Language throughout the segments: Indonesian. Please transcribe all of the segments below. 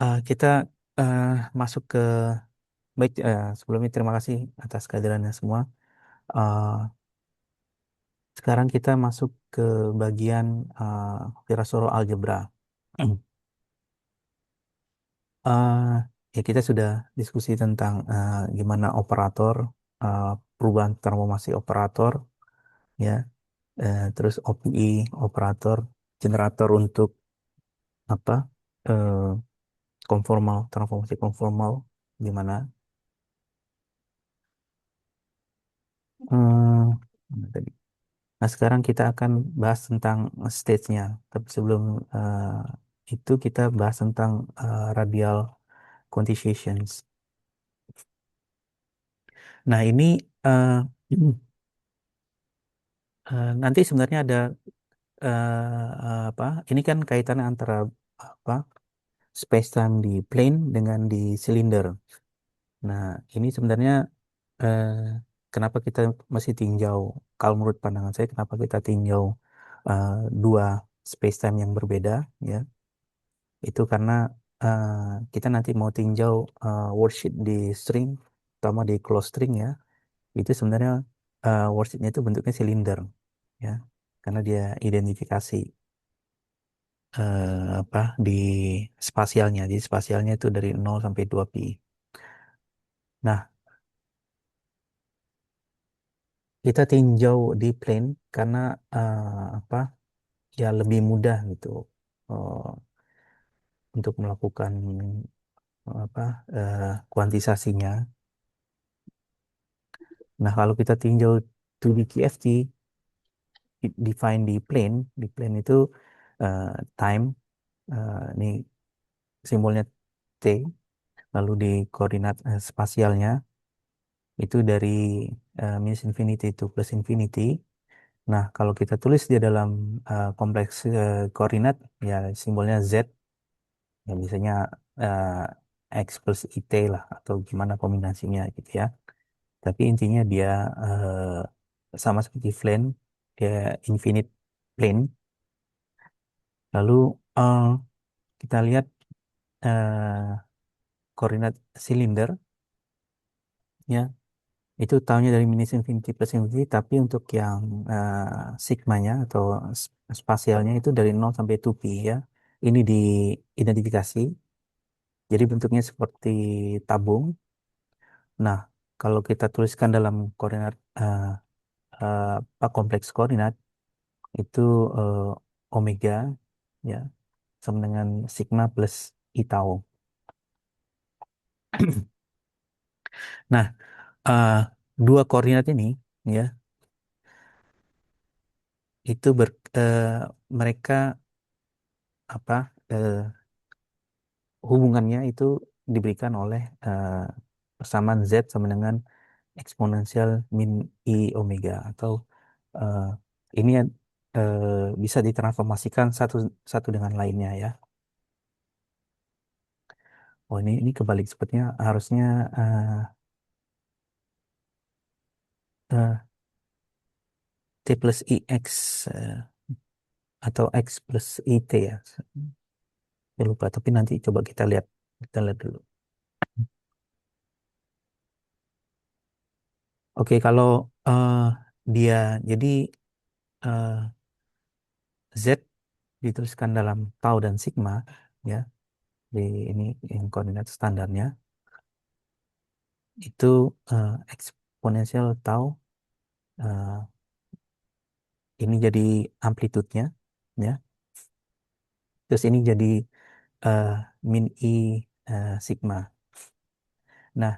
Kita eh, masuk ke baik. Sebelumnya terima kasih atas kehadirannya semua. Eh, Sekarang kita masuk ke bagian Virasoro Algebra. Eh, Ya kita sudah diskusi tentang gimana operator, eh, perubahan transformasi operator, ya, terus OPI, operator, generator untuk apa, eh, konformal, transformasi konformal, gimana? Mana tadi? Nah, sekarang kita akan bahas tentang stage-nya. Tapi sebelum itu kita bahas tentang radial quantizations. Nah, ini eh, nanti sebenarnya ada apa? Ini kan kaitannya antara apa? Space-time di plane dengan di silinder. Nah, ini sebenarnya eh, kenapa kita masih tinjau, kalau menurut pandangan saya, kenapa kita tinjau eh, dua space-time yang berbeda, ya? Itu karena eh, kita nanti mau tinjau worksheet di string, terutama di close string ya. Itu sebenarnya worksheetnya itu bentuknya silinder, ya, karena dia identifikasi apa di spasialnya. Jadi spasialnya itu dari 0 sampai 2 pi. Nah, kita tinjau di plane karena apa? Ya lebih mudah gitu eh, untuk melakukan apa kuantisasinya. Nah, kalau kita tinjau 2D QFT define di plane itu eh, time, ini simbolnya T, lalu di koordinat spasialnya itu dari minus infinity to plus infinity. Nah, kalau kita tulis di dalam kompleks koordinat, ya simbolnya Z, ya biasanya X plus IT lah, atau gimana kombinasinya gitu ya. Tapi intinya dia sama seperti plane, dia infinite plane. Lalu eh, kita lihat koordinat silinder, ya, itu tahunya dari minus infinity plus infinity, tapi untuk yang sigmanya atau spasialnya itu dari 0 sampai 2 pi, ya. Ini diidentifikasi, jadi bentuknya seperti tabung. Nah, kalau kita tuliskan dalam koordinat kompleks koordinat itu eh, omega, ya, sama dengan sigma plus i tau. Nah, eh, dua koordinat ini, ya, itu mereka apa hubungannya itu diberikan oleh persamaan Z sama dengan eksponensial min i omega, atau eh, ini bisa ditransformasikan satu satu dengan lainnya, ya. Oh, ini kebalik, sepertinya harusnya eh, eh, T plus IX atau X plus IT, ya. Saya lupa, tapi nanti coba kita lihat dulu. Oke, kalau eh, dia jadi eh, Z dituliskan dalam tau dan sigma, ya, di ini yang koordinat standarnya itu eksponensial tau, eh, ini jadi amplitudenya, ya, terus ini jadi eh, min i sigma. Nah,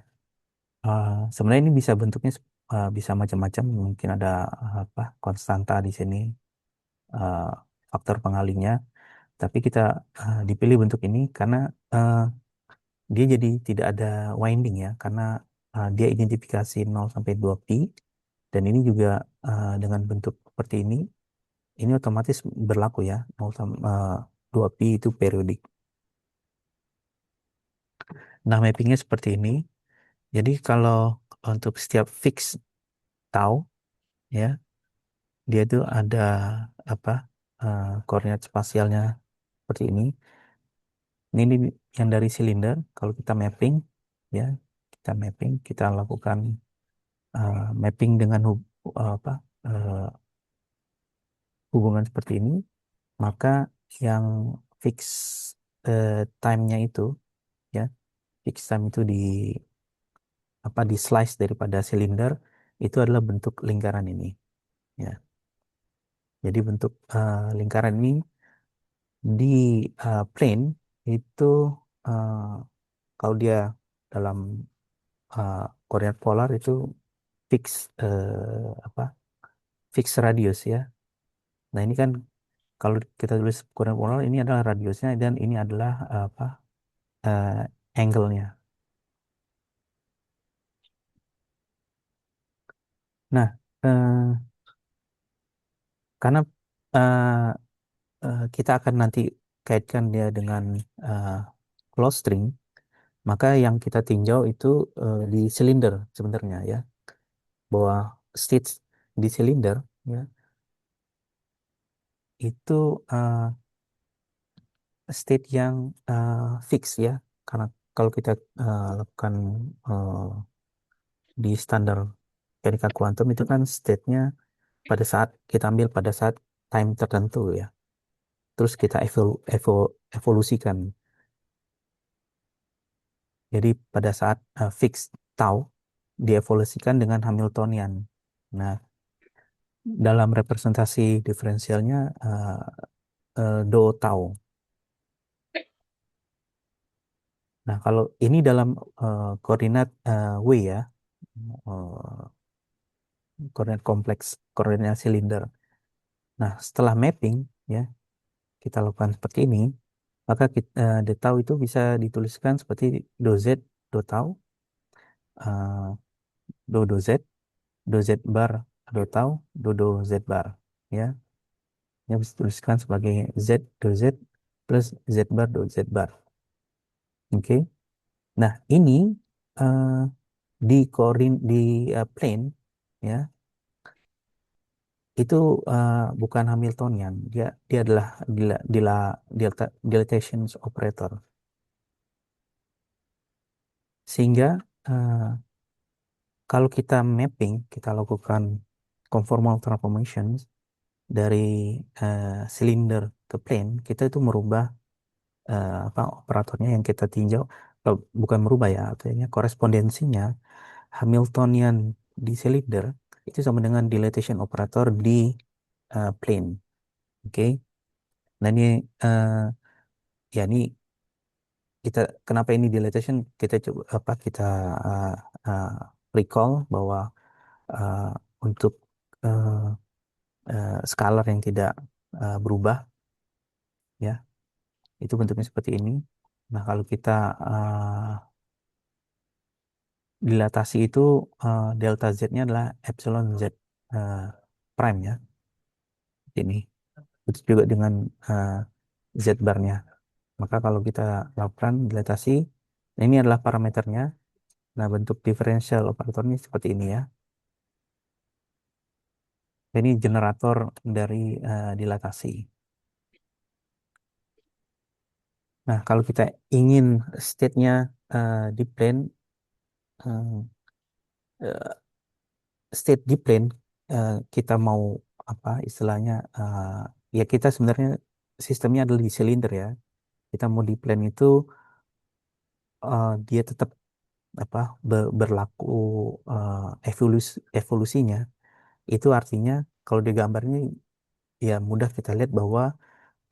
sebenarnya ini bisa bentuknya bisa macam-macam, mungkin ada apa konstanta di sini, eh, faktor pengalinya, tapi kita dipilih bentuk ini karena eh, dia jadi tidak ada winding, ya, karena dia identifikasi 0 sampai 2 pi, dan ini juga dengan bentuk seperti ini otomatis berlaku, ya, 2 pi itu periodik. Nah, mappingnya seperti ini. Jadi kalau untuk setiap fix tau, ya, dia itu ada apa koordinat spasialnya seperti ini. Ini yang dari silinder. Kalau kita mapping, ya, kita mapping, kita lakukan mapping dengan apa eh, hubungan seperti ini, maka yang fix time-nya itu, ya, fix time itu di apa di slice daripada silinder itu adalah bentuk lingkaran ini, ya. Jadi bentuk lingkaran ini di plane itu eh, kalau dia dalam uh, koordinat polar itu fix apa fix radius, ya. Nah ini kan kalau kita tulis koordinat polar ini adalah radiusnya dan ini adalah apa eh, angle-nya. Nah karena eh, kita akan nanti kaitkan dia dengan eh, close string, maka yang kita tinjau itu di silinder sebenarnya, ya, bahwa state di silinder, ya, itu state yang fix, ya, karena kalau kita lakukan eh, di standar mekanika kuantum itu kan state-nya pada saat kita ambil pada saat time tertentu, ya, terus kita evolusikan. Jadi pada saat fix tau dievolusikan dengan Hamiltonian. Nah, dalam representasi diferensialnya do tau. Nah, kalau ini dalam koordinat W, ya, eh, koordinat kompleks, koordinat silinder. Nah, setelah mapping, ya, kita lakukan seperti ini, maka d tau itu bisa dituliskan seperti do z do tau, eh, do do z bar do tau, do z bar, ya. Yang bisa dituliskan sebagai z do z plus z bar do z bar. Oke. Nah, ini eh, di plane, ya, itu bukan Hamiltonian. Dia dia adalah dilatation operator. Sehingga eh, kalau kita mapping, kita lakukan conformal transformations dari silinder ke plane, kita itu merubah apa operatornya yang kita tinjau, bukan merubah, ya, artinya korespondensinya Hamiltonian di silinder itu sama dengan dilatation operator di plane. Oke. Nah ini eh, ya ini kita kenapa ini dilatation, kita coba apa kita uh, uh, recall bahwa uh, untuk uh, skalar yang tidak berubah, ya, itu bentuknya seperti ini. Nah kalau kita dilatasi itu delta Z-nya adalah epsilon Z uh, prime, ya, ini. Begitu juga dengan uh, Z barnya. Maka kalau kita lakukan dilatasi, nah ini adalah parameternya. Nah, bentuk diferensial operatornya seperti ini, ya. Ini generator dari dilatasi. Nah, kalau kita ingin state-nya di plane, eh, eh, state di plane, kita mau apa istilahnya? Ya kita sebenarnya sistemnya adalah di silinder, ya. Kita mau di plane itu dia tetap apa berlaku evolusinya. Itu artinya kalau di gambarnya ya mudah kita lihat bahwa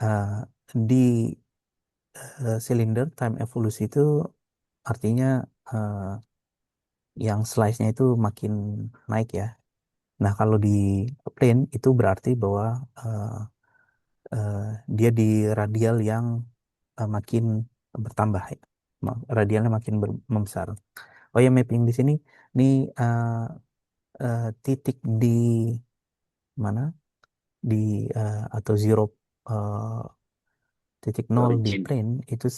eh, di silinder time evolusi itu artinya eh, yang slice-nya itu makin naik, ya. Nah, kalau di plane itu berarti bahwa eh, eh, dia di radial yang makin bertambah, ya. Radialnya makin membesar. Oh ya, mapping di sini nih titik di mana di atau zero eh, titik nol di Origin. plane itu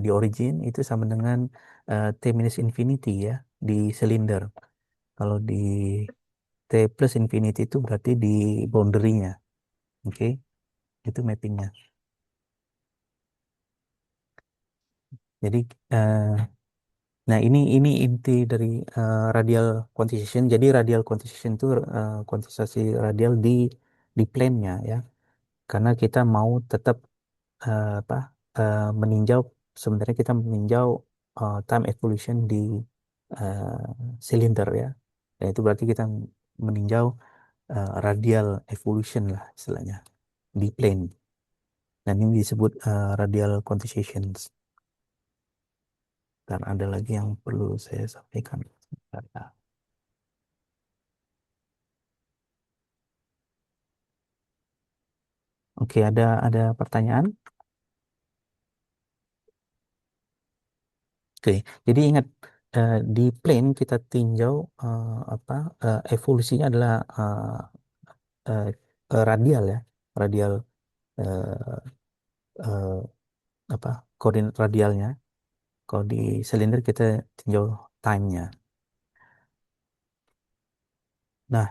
di origin itu sama dengan T minus infinity, ya, di silinder. Kalau di T plus infinity itu berarti di boundary-nya. Oke, itu mappingnya. Jadi eh, nah ini inti dari radial quantization. Jadi radial quantization itu kuantisasi radial di plane-nya ya. Karena kita mau tetap apa meninjau, sebenarnya kita meninjau time evolution di silinder ya. Dan itu berarti kita meninjau radial evolution lah istilahnya di plane. Dan ini disebut radial quantizations. Dan ada lagi yang perlu saya sampaikan. Sebentar ya. Oke, ada pertanyaan? Oke, jadi ingat di plane kita tinjau apa evolusinya adalah eh, radial ya, radial eh, eh, apa koordinat radialnya. Kalau di silinder kita tinjau time-nya. Nah,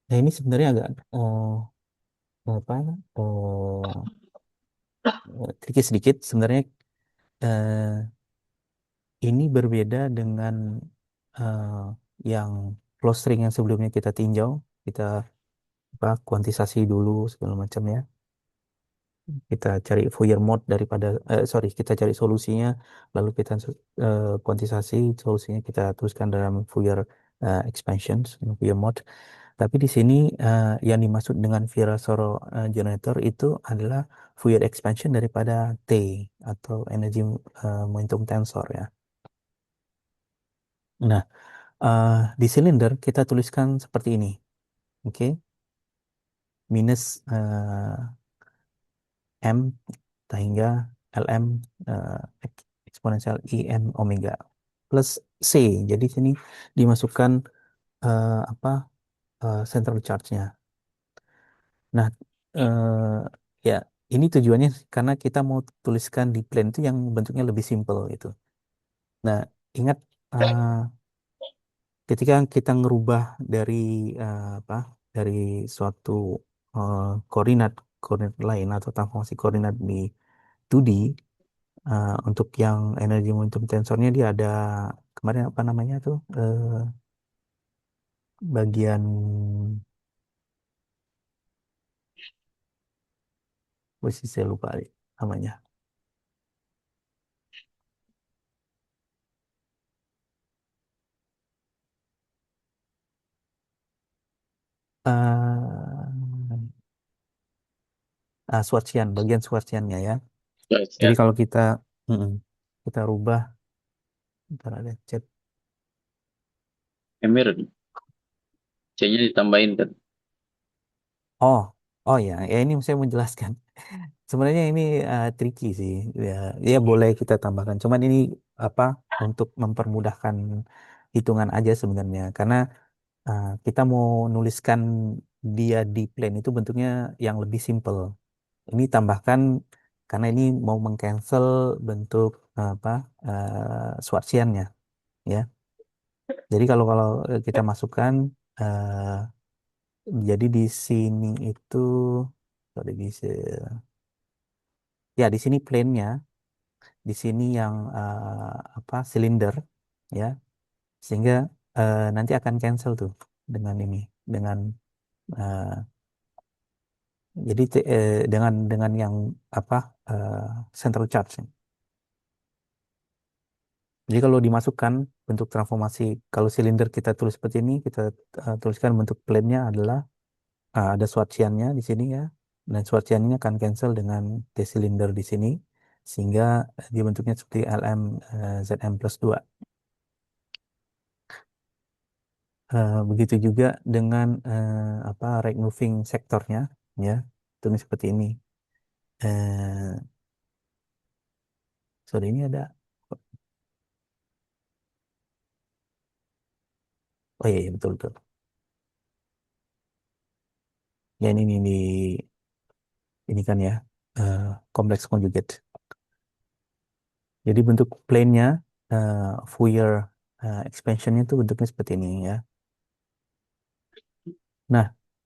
nah ini sebenarnya agak apa tricky sedikit. Sebenarnya eh, ini berbeda dengan eh, yang flow string yang sebelumnya kita tinjau. Kita apa kuantisasi dulu segala macam ya. Kita cari Fourier mode daripada sorry, kita cari solusinya, lalu kita kuantisasi solusinya, kita teruskan dalam Fourier expansion, Fourier mode. Tapi di sini yang dimaksud dengan Virasoro generator itu adalah Fourier expansion daripada T atau energi momentum tensor ya. Nah, di silinder kita tuliskan seperti ini, oke? Minus M hingga Lm eh, eksponensial Im omega plus C. Jadi sini dimasukkan apa central charge-nya. Nah, ya ini tujuannya karena kita mau tuliskan di plane itu yang bentuknya lebih simple gitu. Nah, ingat eh, ketika kita ngerubah dari apa dari suatu eh, koordinat koordinat lain atau transformasi koordinat di 2D, untuk yang energi momentum tensornya dia ada kemarin apa namanya tuh bagian posisi saya lupa namanya. eh Schwarzian, bagian Schwarziannya ya. Yes, Jadi ya. kalau kita mm-mm, kita rubah, ntar ada chat. Emir, C-nya ditambahin kan. Oh, oh ya, ya ini saya menjelaskan. Sebenarnya ini tricky sih. Ya, ya boleh kita tambahkan. Cuman ini apa untuk mempermudahkan hitungan aja sebenarnya. Karena kita mau nuliskan dia di plane itu bentuknya yang lebih simple. Ini tambahkan karena ini mau mengcancel bentuk apa Schwarziannya ya. Jadi kalau kalau kita masukkan jadi di sini itu sorry, ya di sini plane-nya, di sini yang apa silinder ya. Sehingga nanti akan cancel tuh dengan ini dengan eh, jadi dengan yang apa eh, central charge. Jadi kalau dimasukkan bentuk transformasi, kalau silinder kita tulis seperti ini, kita tuliskan bentuk plane-nya adalah ada Schwarziannya di sini ya, dan Schwarziannya akan cancel dengan T silinder di sini, sehingga dia bentuknya seperti Lm Zm plus 2. Begitu juga dengan apa rate moving sektornya, ya, tulis seperti ini. Eh, Sorry ini ada, oh iya, iya betul betul. Ya ini kan ya kompleks conjugate. Jadi bentuk plane-nya Fourier expansion-nya itu bentuknya seperti ini ya. Nah,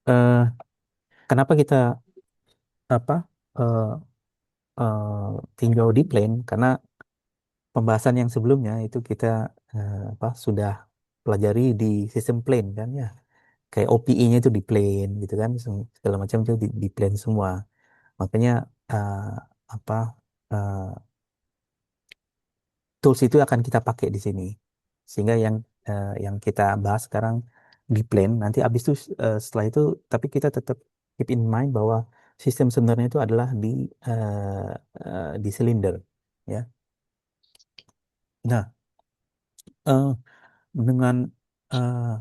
eh, kenapa kita apa? tinjau di plane karena pembahasan yang sebelumnya itu kita apa sudah pelajari di sistem plane kan ya. Kayak OPI-nya itu di plane gitu kan, segala macam itu di plane semua. Makanya eh, apa eh, tools itu akan kita pakai di sini. Sehingga yang kita bahas sekarang di plane, nanti habis itu setelah itu, tapi kita tetap keep in mind bahwa sistem sebenarnya itu adalah di silinder, ya. Nah, eh, dengan eh,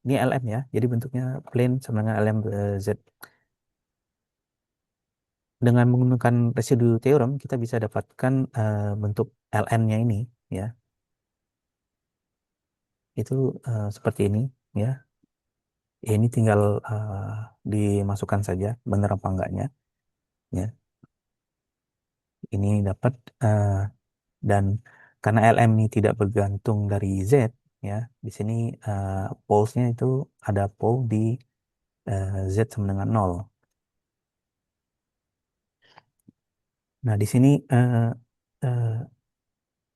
ini LM ya, jadi bentuknya plane sama dengan LM Z. Dengan menggunakan residu teorem, kita bisa dapatkan bentuk LN-nya ini, ya. Itu seperti ini, ya. Ini tinggal dimasukkan saja, benar apa enggaknya, ya. Ini dapat eh, dan karena LM ini tidak bergantung dari Z, ya. Di sini polesnya itu ada pole di Z sama dengan nol. Nah, di sini eh,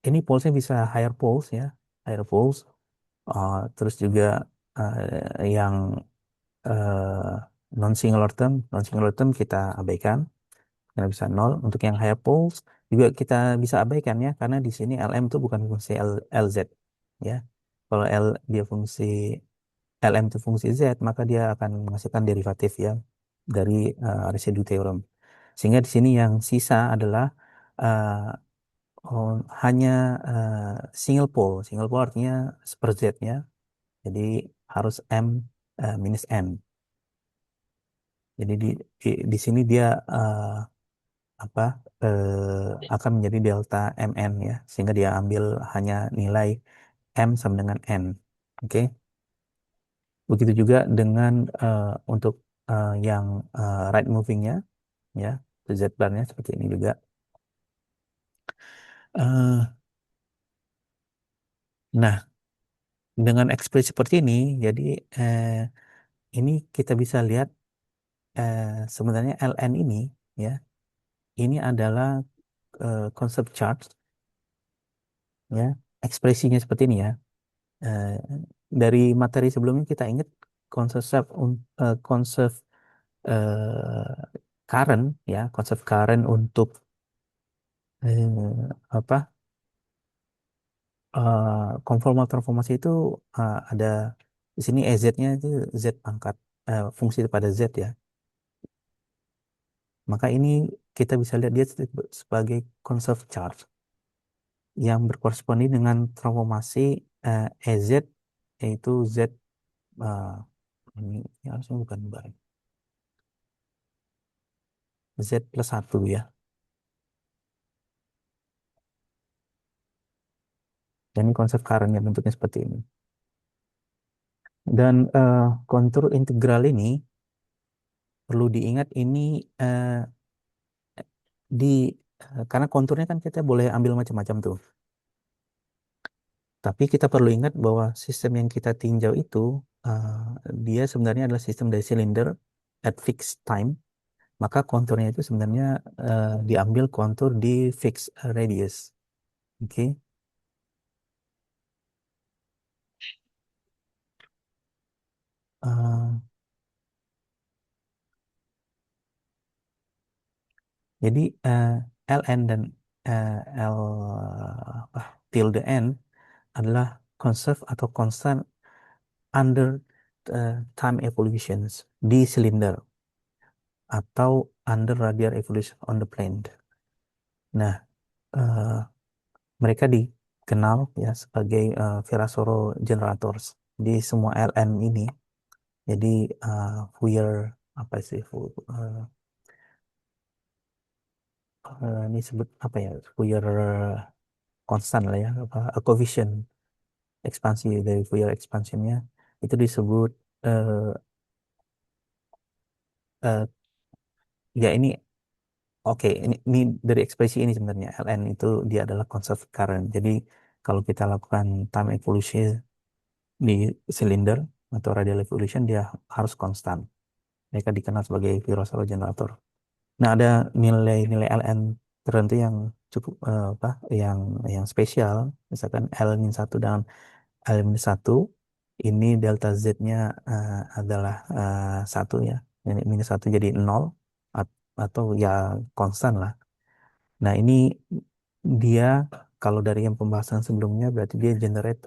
ini polesnya bisa higher poles ya, higher poles. Terus juga yang non singleton kita abaikan karena bisa nol. Untuk yang higher poles juga kita bisa abaikan ya, karena di sini LM itu bukan fungsi LZ ya. Kalau dia fungsi LM itu fungsi Z, maka dia akan menghasilkan derivatif ya dari residu teorem. Sehingga di sini yang sisa adalah eh, hanya single pole. Single pole artinya seperz-nya. Jadi harus M minus N. Jadi di sini dia apa akan menjadi delta MN ya, sehingga dia ambil hanya nilai M sama dengan N. Oke. Begitu juga dengan untuk yang right movingnya ya, Z barnya seperti ini juga. Eh, nah, dengan ekspresi seperti ini, jadi eh, ini kita bisa lihat eh, sebenarnya LN ini ya, ini adalah konsep charge ya, ekspresinya seperti ini ya. Eh, dari materi sebelumnya kita ingat konsep konsep current ya, konsep current untuk apa konformal transformasi itu ada di sini EZ-nya itu Z pangkat fungsi pada Z ya. Maka ini kita bisa lihat dia sebagai conserved charge yang berkorespondi dengan transformasi EZ, yaitu Z eh, ini harusnya bukan bar, Z plus satu ya. Dan ini konsep currentnya bentuknya seperti ini. Dan kontur integral ini perlu diingat ini di karena konturnya kan kita boleh ambil macam-macam tuh. Tapi kita perlu ingat bahwa sistem yang kita tinjau itu uh, dia sebenarnya adalah sistem dari silinder at fixed time. Maka konturnya itu sebenarnya diambil kontur di fixed radius. Oke. Uh, jadi Ln dan uh, L apa, tilde n adalah conserve atau constant under time evolutions di silinder atau under radial evolution on the plane. Nah, eh, mereka dikenal ya sebagai Virasoro generators di semua LN ini. Jadi Fourier apa sih ini sebut apa ya, Fourier constant lah ya, apa coefficient ekspansi dari Fourier expansionnya itu disebut eh, eh, ya ini oke, ini dari ekspresi ini sebenarnya LN itu dia adalah conserved current. Jadi kalau kita lakukan time evolution di silinder atau radial evolution dia harus konstan. Mereka dikenal sebagai Virasoro generator. Nah, ada nilai-nilai LN tertentu yang cukup apa yang spesial, misalkan L-1 dan L-1 ini delta Z-nya adalah satu ya, ini minus satu jadi nol atau ya konstan lah. Nah ini dia kalau dari yang pembahasan sebelumnya berarti dia generate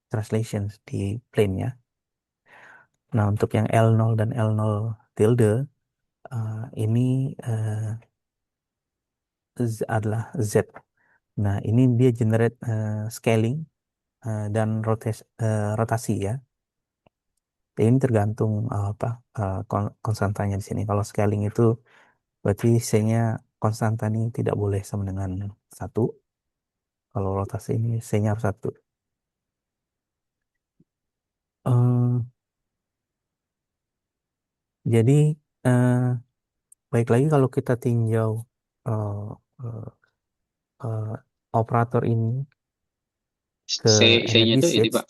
translation di plane ya. Nah untuk yang L0 dan L0 tilde ini adalah Z. Nah, ini dia generate scaling dan rotasi ya. Ini tergantung apa konstantanya di sini. Kalau scaling itu berarti C-nya konstanta ini tidak boleh sama dengan satu. Kalau rotasi ini C-nya harus satu. Eh, jadi eh, baik lagi kalau kita tinjau eh, eh, eh, operator ini ke C-nya energi itu ini states. Pak,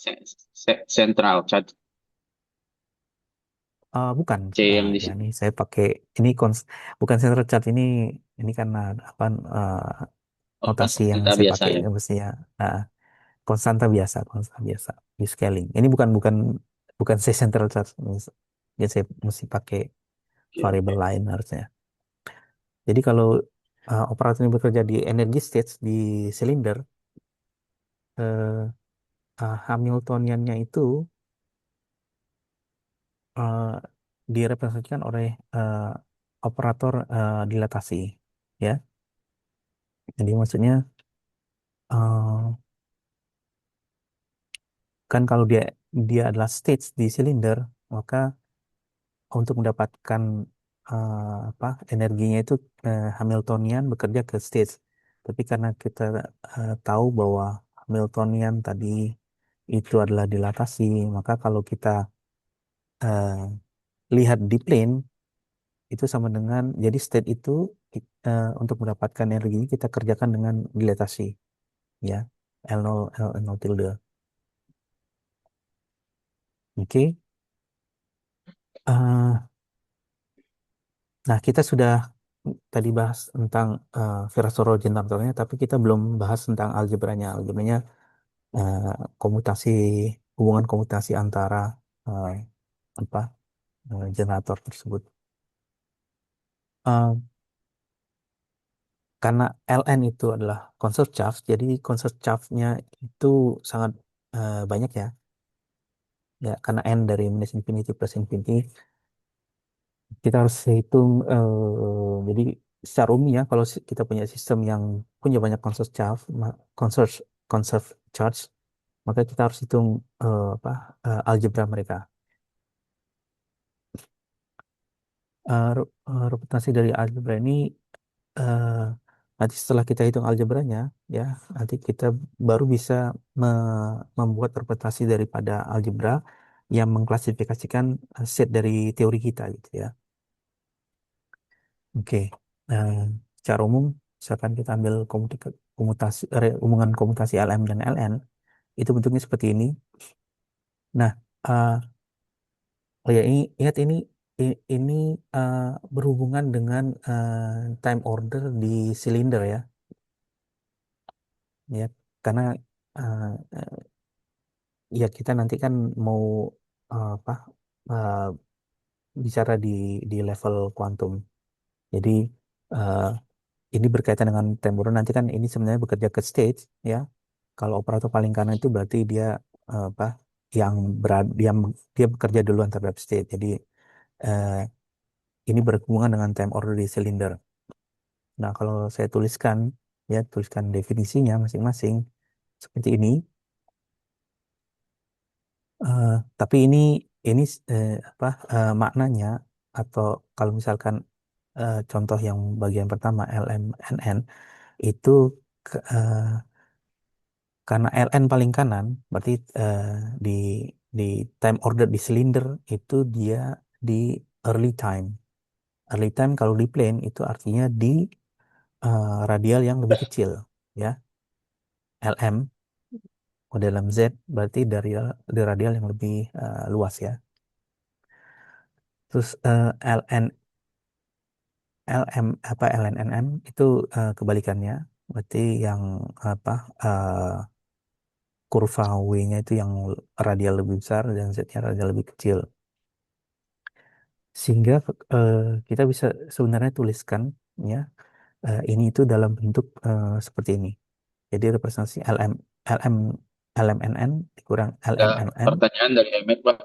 central charge. Bukan, C yang di ya sini. ini saya pakai ini bukan central chart ini karena apa eh, Oh, notasi yang konstanta saya biasa pakai ya. mestinya uh, konstanta biasa di scaling. Ini bukan bukan bukan saya central chart, ya saya mesti pakai Oke, variabel oke. lain harusnya. Jadi kalau operator ini bekerja di energy stage di silinder, uh, Hamiltoniannya itu uh, direpresentasikan oleh operator dilatasi, ya. Jadi maksudnya eh, kan kalau dia dia adalah stage di silinder, maka untuk mendapatkan apa energinya itu Hamiltonian bekerja ke stage. Tapi karena kita tahu bahwa Hamiltonian tadi itu adalah dilatasi, maka kalau kita eh, lihat di plane itu sama dengan jadi state itu untuk mendapatkan energi kita kerjakan dengan dilatasi, ya L0 L0 tilde. Oke. Eh, Nah, kita sudah tadi bahas tentang Virasoro generatornya, tapi kita belum bahas tentang algebranya. Algebranya eh, komutasi, hubungan komutasi antara eh, apa generator tersebut. Eh, karena Ln itu adalah conserved charge, jadi conserved charge-nya itu sangat banyak ya. Ya, karena n dari minus infinity plus infinity, kita harus hitung. Jadi secara umum ya, kalau kita punya sistem yang punya banyak conserve conserve charge, maka kita harus hitung apa algebra mereka. Reputasi dari algebra ini eh, nanti setelah kita hitung algebranya, ya nanti kita baru bisa membuat reputasi daripada algebra yang mengklasifikasikan set dari teori kita gitu ya. Oke. Nah, secara umum, misalkan kita ambil hubungan komutasi Lm dan Ln, itu bentuknya seperti ini. Nah, oh ya, ingat ini eh, berhubungan dengan time order di silinder ya, ya, karena eh, eh, ya kita nanti kan mau apa eh, bicara di level kuantum. Jadi eh, ini berkaitan dengan time order. Nanti kan ini sebenarnya bekerja ke stage ya. Kalau operator paling kanan itu berarti dia apa yang berada dia bekerja duluan terhadap state. Jadi eh, ini berhubungan dengan time order di silinder. Nah, kalau saya tuliskan ya tuliskan definisinya masing-masing seperti ini. Eh, tapi ini apa maknanya atau kalau misalkan contoh yang bagian pertama LMNN itu eh, karena LN paling kanan, berarti di di time order di silinder itu dia di early time. Early time kalau di plane itu artinya di radial yang lebih kecil, ya. LM model MZ berarti dari radial yang lebih luas ya. Terus LN LM apa LNNM itu kebalikannya. Berarti yang apa kurva W-nya itu yang radial lebih besar dan Z-nya radial lebih kecil. Sehingga eh, kita bisa sebenarnya tuliskan ya ini itu dalam bentuk seperti ini. Jadi representasi LM LMNN dikurang Ada LMNN. pertanyaan dari Emet, Pak.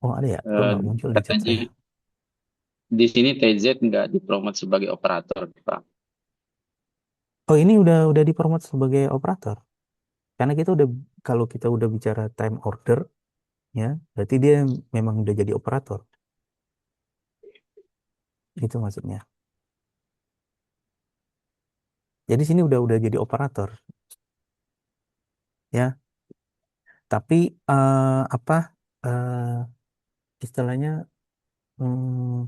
Oh ada ya, kok Eh, nggak muncul di chat Katanya saya. di sini TZ nggak dipromot sebagai operator, Pak. Oh ini udah dipromot sebagai operator. Karena kita udah kalau kita udah bicara time order ya, berarti dia memang udah jadi operator. Itu maksudnya. Jadi sini udah jadi operator ya. Tapi apa istilahnya hmm,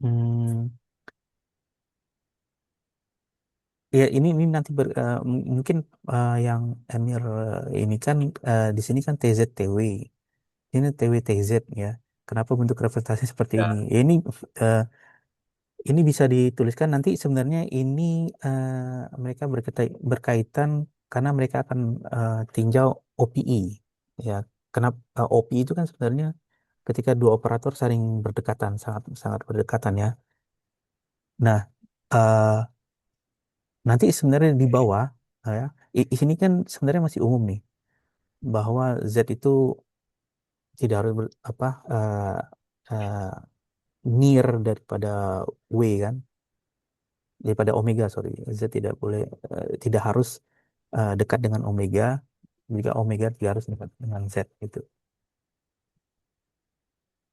hmm, ya ini nanti mungkin yang Emir ini kan di sini kan TZTW. Ini TWTZ ya. Kenapa bentuk representasi seperti ini? Ya, Ya, eh, ini bisa dituliskan nanti sebenarnya ini mereka berkaitan karena mereka akan tinjau OPI ya. Kenapa OPI itu kan sebenarnya ketika dua operator saling berdekatan, sangat sangat berdekatan ya. Nah, eh, nanti sebenarnya di bawah ya, di sini kan sebenarnya masih umum nih bahwa Z itu tidak harus apa eh, near daripada W kan, daripada omega sorry, Z tidak boleh tidak harus dekat dengan omega, jika omega tidak harus dekat dengan Z gitu.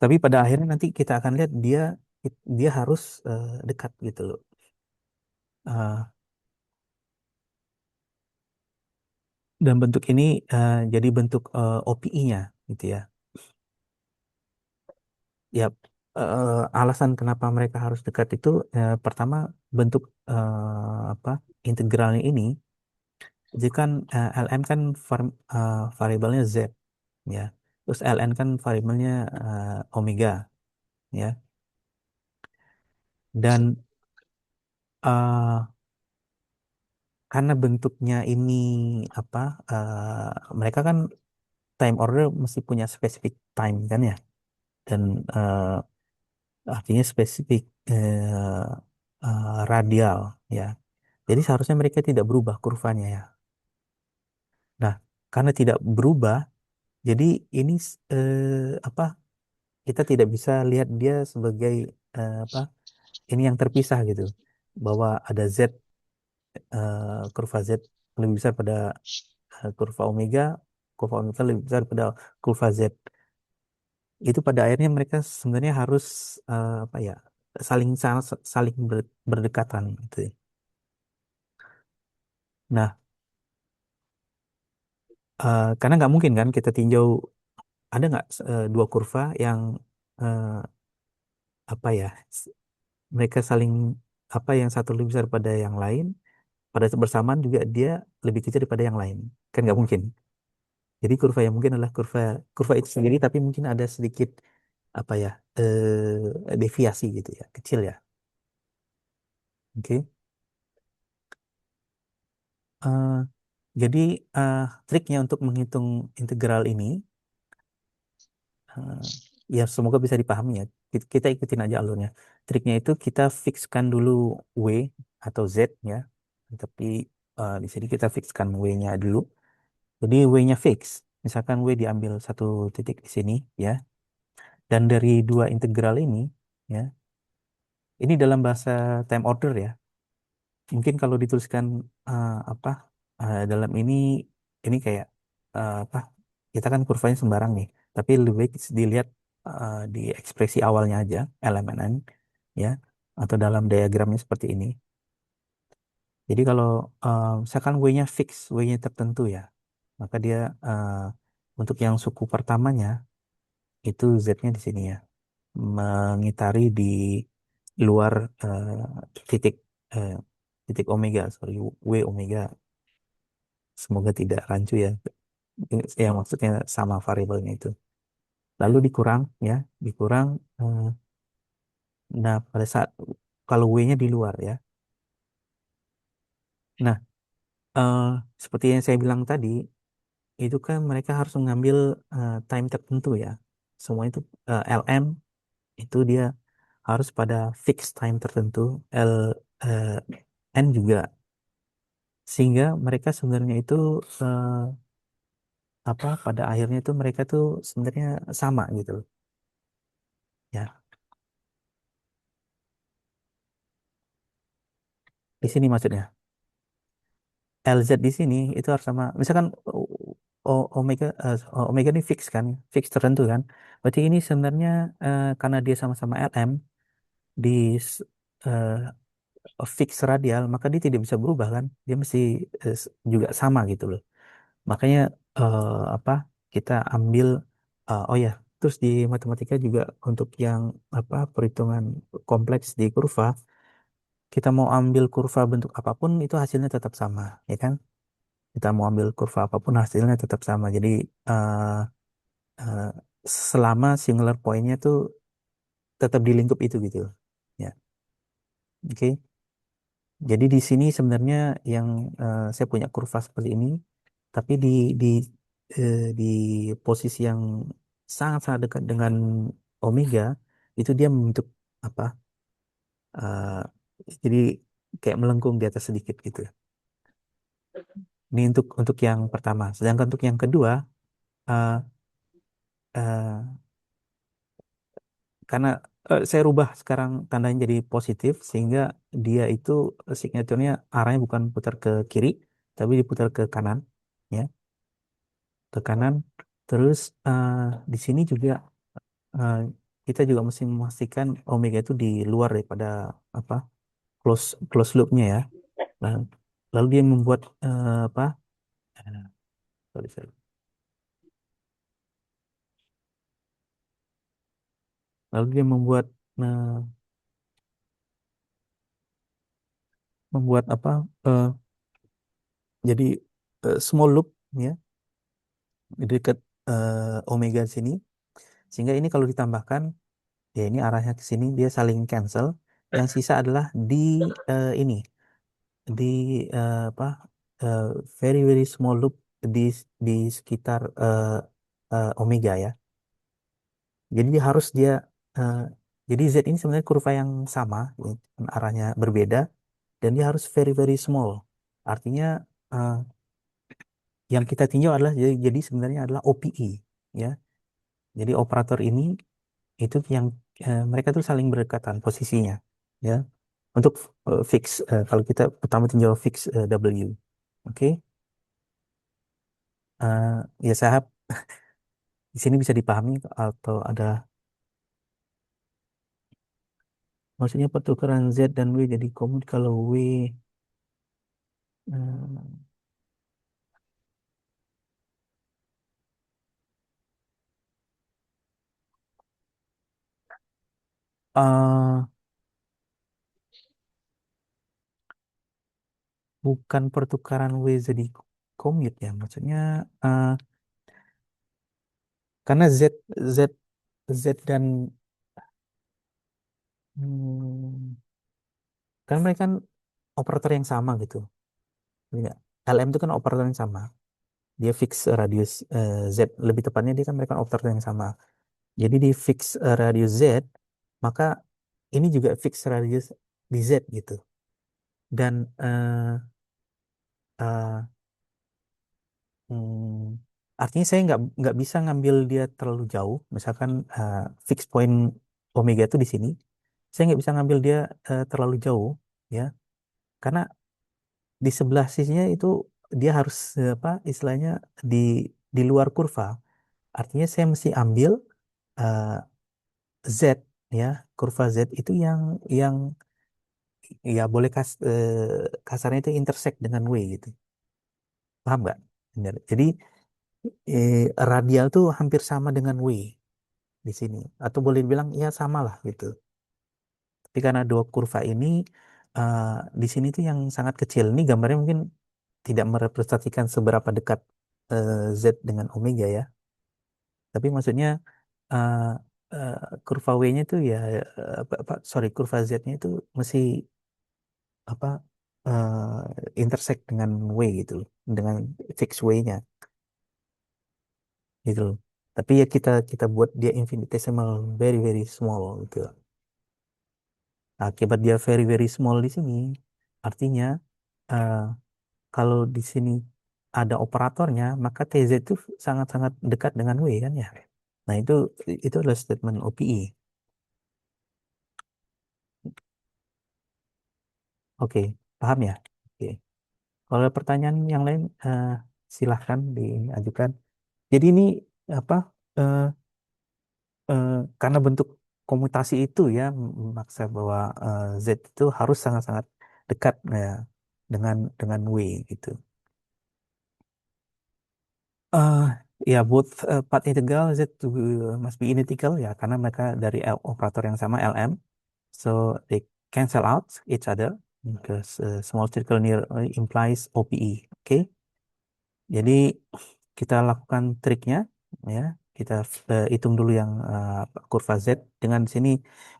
Tapi pada akhirnya nanti kita akan lihat dia harus dekat gitu loh. Eh, dan bentuk ini jadi bentuk OPI-nya gitu ya. Ya, alasan kenapa mereka harus dekat itu pertama bentuk apa integralnya ini, jadi kan ln kan variabelnya z ya, terus ln kan variabelnya omega ya, dan eh, karena bentuknya ini apa mereka kan time order mesti punya spesifik time kan ya, dan artinya spesifik radial ya. Jadi seharusnya mereka tidak berubah kurvanya ya. Nah, karena tidak berubah, jadi ini apa? Kita tidak bisa lihat dia sebagai apa? Ini yang terpisah gitu. Bahwa ada Z kurva Z lebih besar pada kurva omega lebih besar pada kurva Z. Itu pada akhirnya mereka sebenarnya harus apa ya? Saling berdekatan gitu ya. Nah, karena nggak mungkin kan kita tinjau ada nggak dua kurva yang eh, apa ya mereka saling apa yang satu lebih besar pada yang lain pada saat bersamaan juga dia lebih kecil daripada yang lain kan nggak mungkin. Jadi kurva yang mungkin adalah kurva kurva itu sendiri tapi mungkin ada sedikit apa ya deviasi gitu ya kecil ya. Oke. Eh, jadi eh, triknya untuk menghitung integral ini eh, ya semoga bisa dipahami ya. Kita ikutin aja alurnya. Triknya itu kita fixkan dulu W atau Z ya. Tapi di sini kita fixkan W-nya dulu. Jadi W-nya fix. Misalkan W diambil satu titik di sini ya. Dan dari dua integral ini ya. Ini dalam bahasa time order ya. Mungkin kalau dituliskan apa dalam ini kayak apa? Kita kan kurvanya sembarang nih. Tapi lebih baik dilihat di ekspresi awalnya aja, elemen ya. Atau dalam diagramnya seperti ini. Jadi kalau misalkan W-nya fix, W-nya tertentu ya, maka dia untuk yang suku pertamanya itu Z-nya di sini ya, mengitari di luar titik eh, titik omega, sorry, W omega. Semoga tidak rancu ya. Yang maksudnya sama variabelnya itu. lalu dikurang ya, dikurang. eh, nah, pada saat kalau W-nya di luar ya. Nah, eh, seperti yang saya bilang tadi, itu kan mereka harus mengambil time tertentu ya. Semua itu LM itu dia harus pada fixed time tertentu, L eh, N juga, sehingga mereka sebenarnya itu eh, apa pada akhirnya itu mereka tuh sebenarnya sama gitu loh. Ya, di sini maksudnya. LZ di sini itu harus sama. Misalkan omega omega ini fix kan, fix tertentu kan. Berarti ini sebenarnya karena dia sama-sama LM di s- eh, fix radial, maka dia tidak bisa berubah kan. Dia mesti juga sama gitu loh. Makanya apa kita ambil oh ya, terus di matematika juga untuk yang apa perhitungan kompleks di kurva, kita mau ambil kurva bentuk apapun itu hasilnya tetap sama, ya kan? Kita mau ambil kurva apapun hasilnya tetap sama. Jadi eh, eh, selama singular point-nya tuh tetap di lingkup itu gitu. Ya, oke. Jadi di sini sebenarnya yang saya punya kurva seperti ini, tapi di di posisi yang sangat-sangat dekat dengan omega itu dia membentuk apa? eh, jadi kayak melengkung di atas sedikit gitu. Ini untuk yang pertama. Sedangkan untuk yang kedua, eh, eh, karena saya rubah sekarang tandanya jadi positif sehingga dia itu signaturnya arahnya bukan putar ke kiri tapi diputar ke kanan ya, ke kanan. Terus di sini juga eh, kita juga mesti memastikan omega itu di luar daripada apa close close loopnya ya. Nah, lalu dia membuat apa eh, sorry, sorry. Lalu dia membuat eh, membuat apa eh, jadi small loop ya di dekat omega sini. Sehingga ini kalau ditambahkan, ya ini arahnya ke sini, dia saling cancel. Yang sisa adalah di ini, di apa, eh, very very small loop di di sekitar omega ya. Jadi dia harus dia, eh, jadi Z ini sebenarnya kurva yang sama, ya, arahnya berbeda, dan dia harus very very small. Artinya eh, yang kita tinjau adalah jadi sebenarnya adalah OPE ya. Jadi operator ini itu yang mereka tuh saling berdekatan posisinya ya untuk fix kalau kita pertama tinjau fix W. Oke. Ya saya harap di sini bisa dipahami atau ada maksudnya pertukaran Z dan W jadi komut kalau W eh, eh, bukan pertukaran W jadi komut ya maksudnya eh, karena Z Z dan hmm, kan mereka kan operator yang sama gitu. Ya. LM itu kan operator yang sama. Dia fix radius Z, lebih tepatnya dia kan mereka operator yang sama. Jadi di fix radius Z, maka ini juga fix radius di Z gitu. Dan eh, artinya saya nggak bisa ngambil dia terlalu jauh. Misalkan fix point omega itu di sini, saya nggak bisa ngambil dia terlalu jauh, ya, karena di sebelah sisinya itu dia harus apa istilahnya di di luar kurva. Artinya saya mesti ambil eh, Z ya, kurva Z itu yang ya boleh kasarnya itu intersect dengan W gitu. Paham nggak? Benar. Jadi radial tuh hampir sama dengan W di sini. Atau boleh dibilang ya sama lah gitu. Tapi karena dua kurva ini eh, di sini tuh yang sangat kecil. Ini gambarnya mungkin tidak merepresentasikan seberapa dekat Z dengan omega ya. Tapi maksudnya eh, eh, kurva W-nya itu ya sorry, kurva Z-nya itu mesti apa intersect dengan W gitu loh, dengan fixed W-nya gitu loh. Tapi ya kita kita buat dia infinitesimal, very very small gitu. Akibat dia very very small di sini, artinya eh, kalau di sini ada operatornya, maka TZ itu sangat-sangat dekat dengan W kan ya. Nah, itu adalah statement OPI. Oke, paham ya? Oke. Kalau ada pertanyaan yang lain, silahkan diajukan. Jadi ini apa? eh, karena bentuk komutasi itu ya memaksa bahwa Z itu harus sangat-sangat dekat ya dengan W gitu. Eh ya, both part integral Z to, must be identical ya karena mereka dari operator yang sama LM, so they cancel out each other because small circle near implies OPE. Oke, jadi kita lakukan triknya ya. Kita hitung dulu yang kurva Z dengan di sini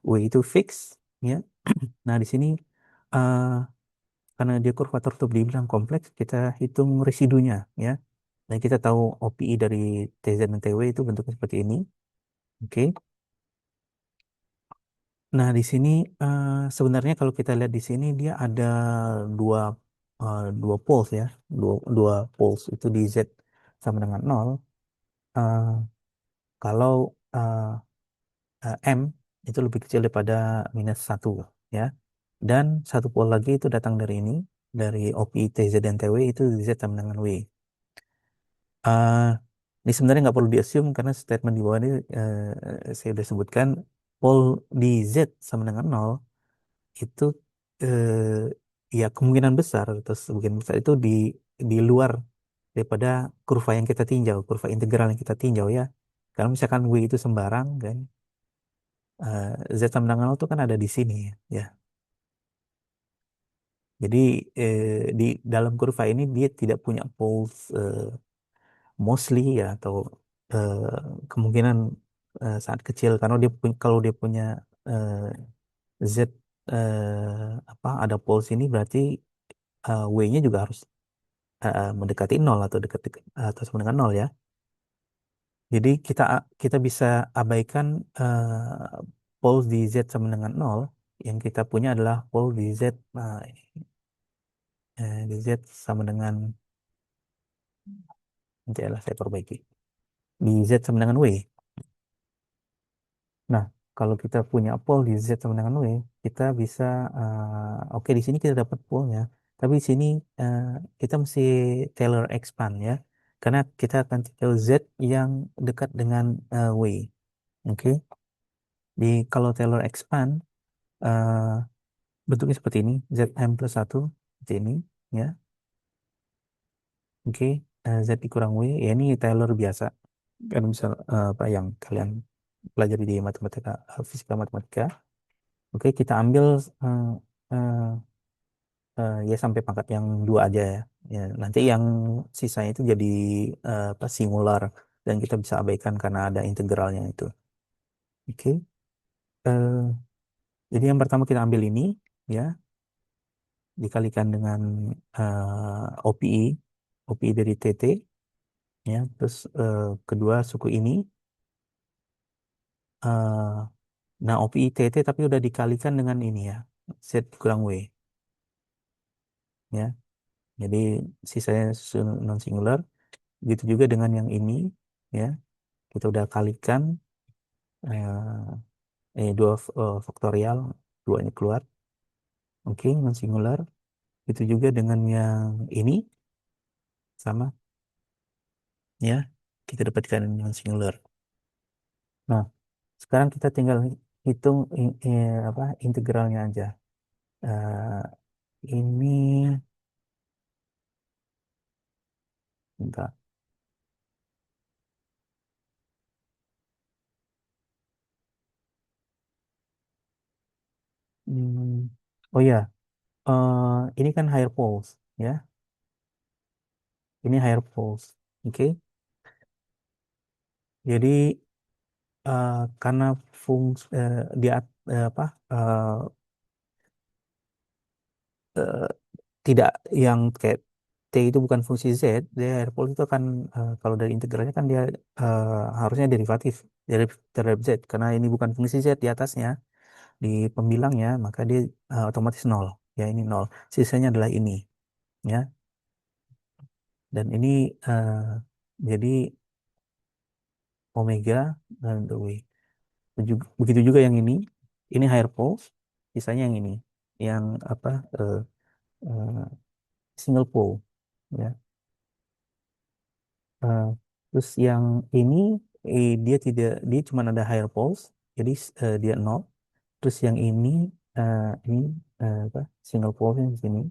W itu fix ya. Nah, di sini eh, karena dia kurva tertutup dibilang kompleks, kita hitung residunya ya. Dan kita tahu OPI dari TZ dan TW itu bentuknya seperti ini. Oke. Nah, di sini sebenarnya kalau kita lihat di sini dia ada dua dua poles ya. Dua poles itu di Z sama dengan nol. Eh, kalau eh, M itu lebih kecil daripada minus satu ya. Dan satu pole lagi itu datang dari ini, dari OPI TZ dan TW itu di Z sama dengan W. Eh, ini sebenarnya nggak perlu diassume karena statement di bawah ini saya sudah sebutkan pole di Z sama dengan nol itu ya kemungkinan besar atau sebagian besar itu di luar daripada kurva yang kita tinjau, kurva integral yang kita tinjau ya. Kalau misalkan W itu sembarang kan, Z sama dengan nol itu kan ada di sini ya. Jadi di dalam kurva ini dia tidak punya poles mostly ya atau eh, kemungkinan sangat kecil karena kalau dia punya eh, Z apa ada poles ini berarti W-nya juga harus mendekati nol atau dekat atau sama dengan nol ya. Jadi kita bisa abaikan poles di Z sama dengan nol. Yang kita punya adalah pole di Z di Z sama dengan nanti adalah saya perbaiki di Z sama dengan W. Nah, kalau kita punya pole di Z sama dengan W, kita bisa, oke di sini kita dapat pole-nya, tapi di sini eh, kita mesti Taylor expand ya, karena kita akan tahu Z yang dekat dengan W. Oke, di kalau Taylor expand eh, bentuknya seperti ini, Zm plus satu seperti ini, ya. Oke, Z dikurang W, ya ini Taylor biasa, kan misal apa yang kalian pelajari di matematika, fisika matematika. Oke, kita ambil eh, eh, ya sampai pangkat yang dua aja ya. Ya, nanti yang sisanya itu jadi apa singular dan kita bisa abaikan karena ada integralnya itu. Oke. eh, jadi yang pertama kita ambil ini ya dikalikan dengan OPI, OPI dari TT ya. Terus kedua suku ini eh, nah OPI TT tapi udah dikalikan dengan ini ya. Z kurang W ya. Jadi sisanya non singular. Gitu juga dengan yang ini, ya. Kita udah kalikan dua faktorial, duanya keluar. Oke, non singular. Itu juga dengan yang ini, sama, ya. Kita dapatkan non singular. Nah, sekarang kita tinggal hitung apa integralnya aja. Ini, bentar. Hmm, oh ya, ini kan higher poles, ya. Ini higher poles, oke. Jadi karena fungsi apa eh, eh, tidak yang kayak T itu bukan fungsi Z, dia hyperpole itu kan kalau dari integralnya kan dia harusnya derivatif dari terhadap Z karena ini bukan fungsi Z di atasnya di pembilangnya maka dia otomatis nol ya ini nol sisanya adalah ini ya dan ini jadi omega dan the way begitu juga yang ini higher pole sisanya yang ini yang apa eh, single pole ya. Eh, terus yang ini dia tidak dia cuma ada higher poles jadi dia nol terus yang ini apa single pole di sini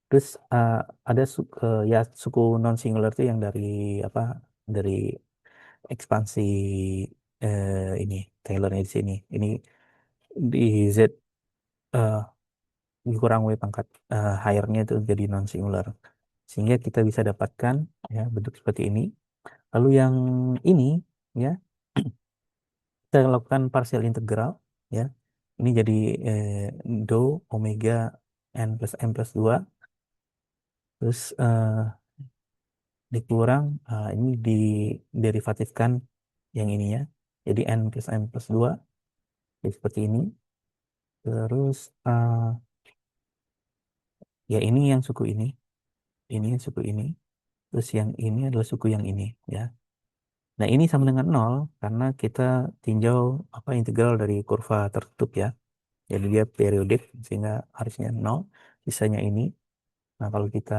terus ada ya suku non singular itu yang dari apa dari ekspansi ini Taylornya di sini ini di Z eh, dikurang W pangkat higher-nya itu jadi non singular sehingga kita bisa dapatkan ya bentuk seperti ini. Lalu yang ini ya kita lakukan partial integral ya. Ini jadi do omega n plus 2 terus dikurang ini diderivatifkan yang ini ya. Jadi n plus 2 jadi seperti ini. Terus ya ini yang suku ini. Terus yang ini adalah suku yang ini ya. Nah, ini sama dengan nol karena kita tinjau apa integral dari kurva tertutup ya. Jadi dia periodik sehingga harusnya nol, sisanya ini. Nah, kalau kita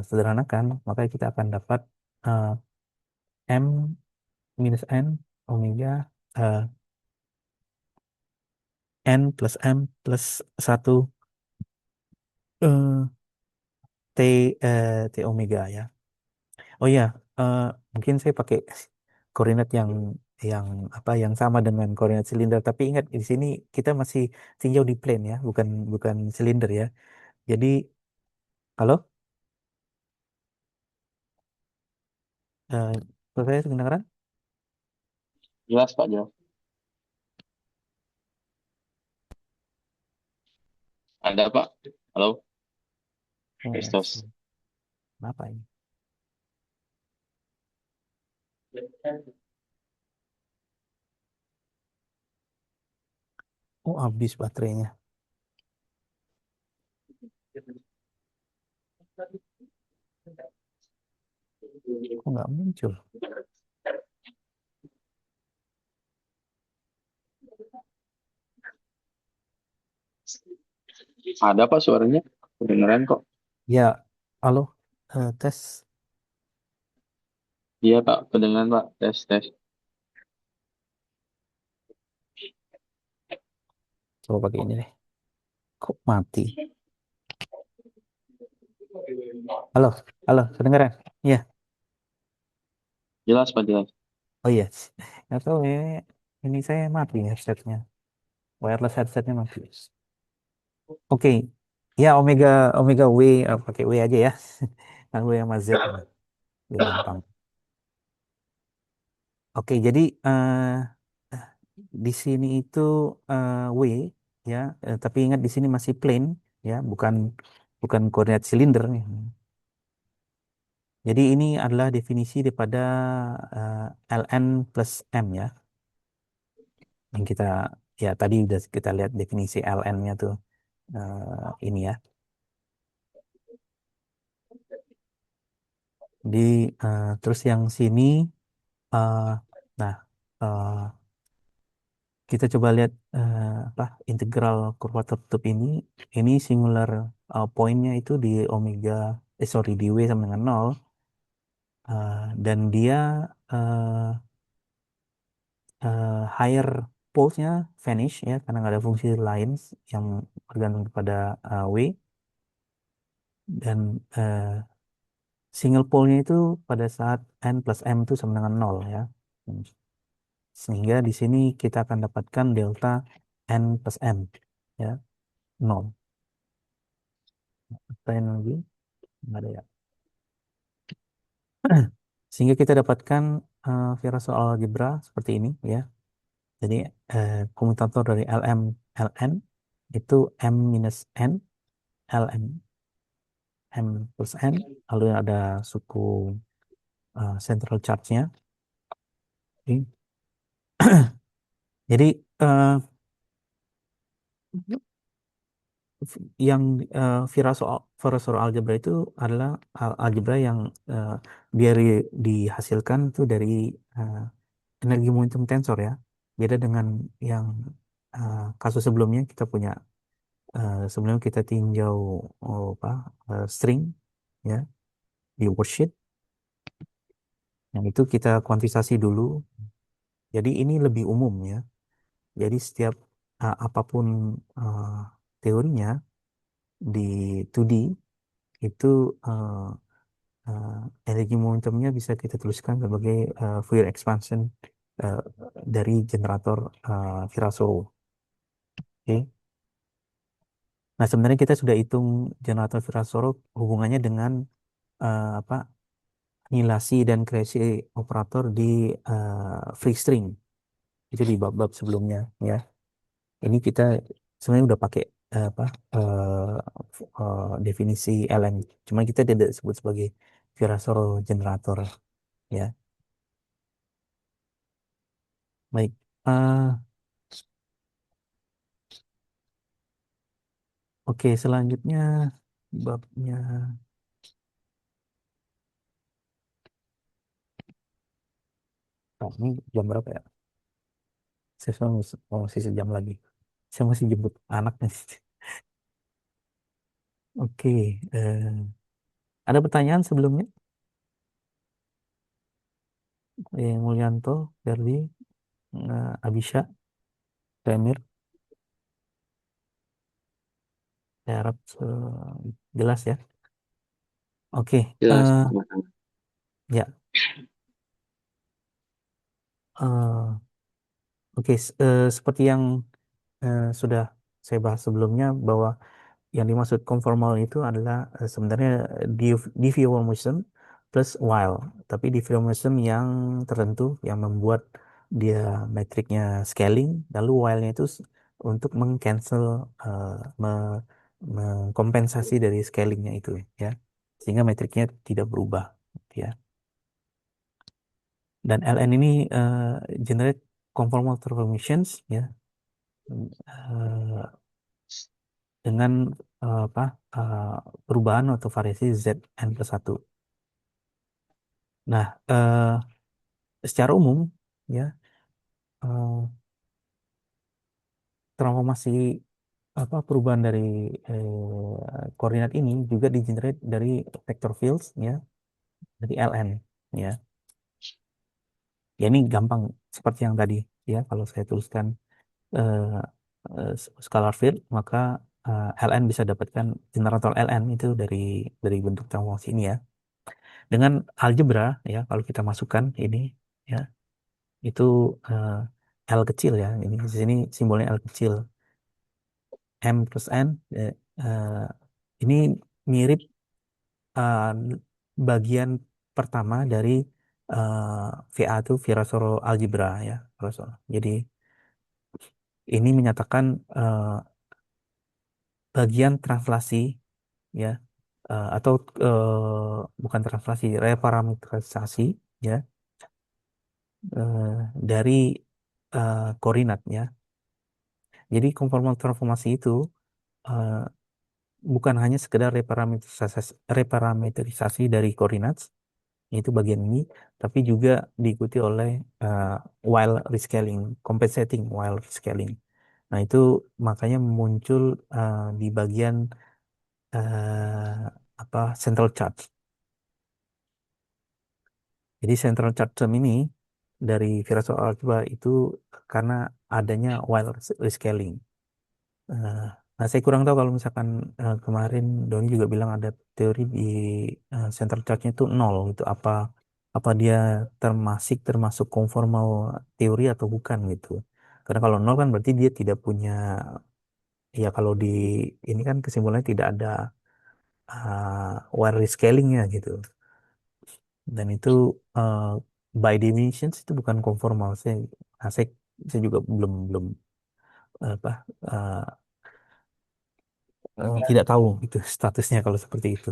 sederhanakan, maka kita akan dapat eh, M minus N omega eh, N plus M plus satu eh, T T omega ya. Oh ya, eh, mungkin saya pakai koordinat yang apa yang sama dengan koordinat silinder. Tapi ingat di sini kita masih tinjau di plane ya, bukan bukan silinder ya. Jadi kalau eh, saya kedengaran? Jelas Pak, jelas. Ada Pak. Halo, Yes. Kristos. Kenapa ini? Oh, habis baterainya. Kok nggak muncul? Ada Pak suaranya. Kedengeran kok. Ya, halo, tes. Iya Pak, kedengeran Pak. Tes, tes. Coba pakai ini deh. Kok mati? Halo, halo, kedengaran? Iya. Jelas Pak, jelas. Oh iya. Nggak tahu ini saya mati headsetnya. Wireless headsetnya mati. Oke, ya Omega Omega W pakai W aja ya. Kan W sama Z ini lebih gampang. Oke, jadi di sini itu W ya, tapi ingat di sini masih plane ya, bukan bukan koordinat silinder nih. Jadi ini adalah definisi daripada ln plus m ya, yang kita ya tadi udah kita lihat definisi ln-nya tuh ini ya. Di terus yang sini eh, nah eh, kita coba lihat apa integral kurva tertutup ini. Ini singular pointnya itu di omega sorry di W sama dengan nol. Dan dia higher pole-nya vanish ya karena nggak ada fungsi lain yang bergantung kepada W dan single pole-nya itu pada saat n plus m itu sama dengan nol ya. Hmm. Sehingga di sini kita akan dapatkan delta n plus m ya nol. Lain lagi nggak ada ya. Sehingga kita dapatkan Virtual algebra seperti ini ya. Jadi komutator dari Lm Ln itu M minus N, Ln M plus N, lalu ada suku central charge-nya. Oke. Jadi eh, yang Virasoro algebra itu adalah algebra yang eh, dihasilkan itu dari eh, energi momentum tensor ya. Beda dengan yang kasus sebelumnya kita punya sebelumnya kita tinjau apa string ya di worksheet. Yang itu kita kuantisasi dulu. Jadi ini lebih umum ya. Jadi setiap apapun eh, teorinya di 2D itu eh, eh, energi momentumnya bisa kita tuliskan sebagai Fourier expansion eh, dari generator Virasoro. Oke. Nah, sebenarnya kita sudah hitung generator Virasoro hubungannya dengan apa nilasi dan kreasi operator di free string itu di bab-bab sebelumnya ya. Ini kita sebenarnya udah pakai apa definisi Ln, cuma kita tidak sebut sebagai Virasoro generator ya. Baik. Eh, oke, selanjutnya babnya. Oh, ini jam berapa ya? Masih sejam lagi. Saya masih jemput anak nih. Oke, ada pertanyaan sebelumnya? Mulyanto, Ferdi, Abisha, Remir, saya harap jelas ya. Oke, Jelas, sama-sama. ya, eh, oke, seperti yang sudah saya bahas sebelumnya bahwa yang dimaksud conformal itu adalah sebenarnya diffeomorphism plus while, tapi diffeomorphism yang tertentu yang membuat dia metriknya scaling, lalu while-nya itu untuk mengcancel eh, me- mengkompensasi dari scalingnya itu ya, sehingga metriknya tidak berubah ya. Dan LN ini generate conformal transformations ya eh, dengan apa perubahan atau variasi Zn plus satu. Nah, secara umum ya eh, transformasi apa perubahan dari koordinat ini juga di-generate dari vector fields ya dari Ln ya. Ya ini gampang seperti yang tadi ya kalau saya tuliskan eh, scalar field maka Ln bisa dapatkan generator Ln itu dari bentuk transformasi ini ya. Dengan algebra ya kalau kita masukkan ini ya itu eh, L kecil ya ini di sini simbolnya L kecil M plus N eh, ini mirip eh, bagian pertama dari VA itu Virasoro algebra ya Virasoro. Jadi ini menyatakan bagian translasi ya atau bukan translasi reparametrisasi ya dari koordinat ya. Jadi konformal transformasi itu eh, bukan hanya sekedar reparametrisasi dari koordinat, yaitu bagian ini, tapi juga diikuti oleh eh, while rescaling, compensating while rescaling. Nah, itu makanya muncul di bagian apa central charge. Jadi central charge term ini dari Virasoro algebra itu karena adanya while rescaling. Eh, Nah, saya kurang tahu kalau misalkan kemarin Doni juga bilang ada teori di central charge-nya itu nol gitu. Apa dia termasuk conformal teori atau bukan gitu. Karena kalau nol kan berarti dia tidak punya ya kalau di ini kan kesimpulannya tidak ada wireless scaling-nya gitu. Dan itu by definition itu bukan konformal. Nah, saya juga belum belum apa eh, tidak tahu itu statusnya kalau seperti itu.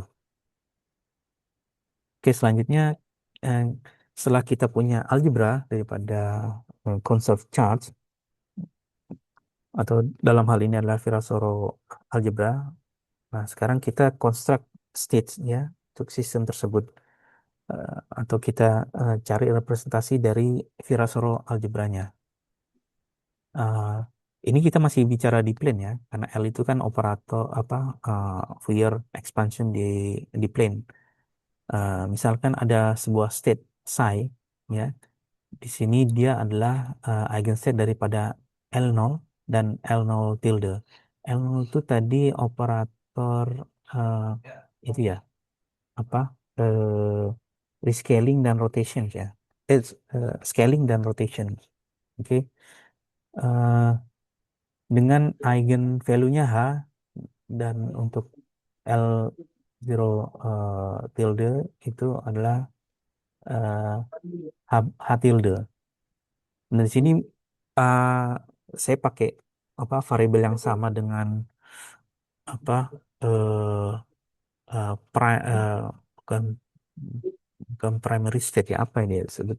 Oke, selanjutnya eh, setelah kita punya algebra daripada conserved charge atau dalam hal ini adalah Virasoro algebra. Nah, sekarang kita construct states ya untuk sistem tersebut. Atau kita cari representasi dari Virasoro algebranya. Eh, ini kita masih bicara di plane ya, karena L itu kan operator apa Fourier expansion di plane. Misalkan ada sebuah state psi ya, di sini dia adalah eigenstate daripada L0 dan L0 tilde. L0 itu tadi operator eh, itu ya, apa rescaling dan rotation ya. Scaling dan rotation. Oke. Eh, dengan eigen value-nya H dan untuk L0 tilde itu adalah eh, H tilde. Nah, di sini eh, saya pakai apa variabel yang sama dengan apa eh bukan bukan primary state ya, apa ini ya disebut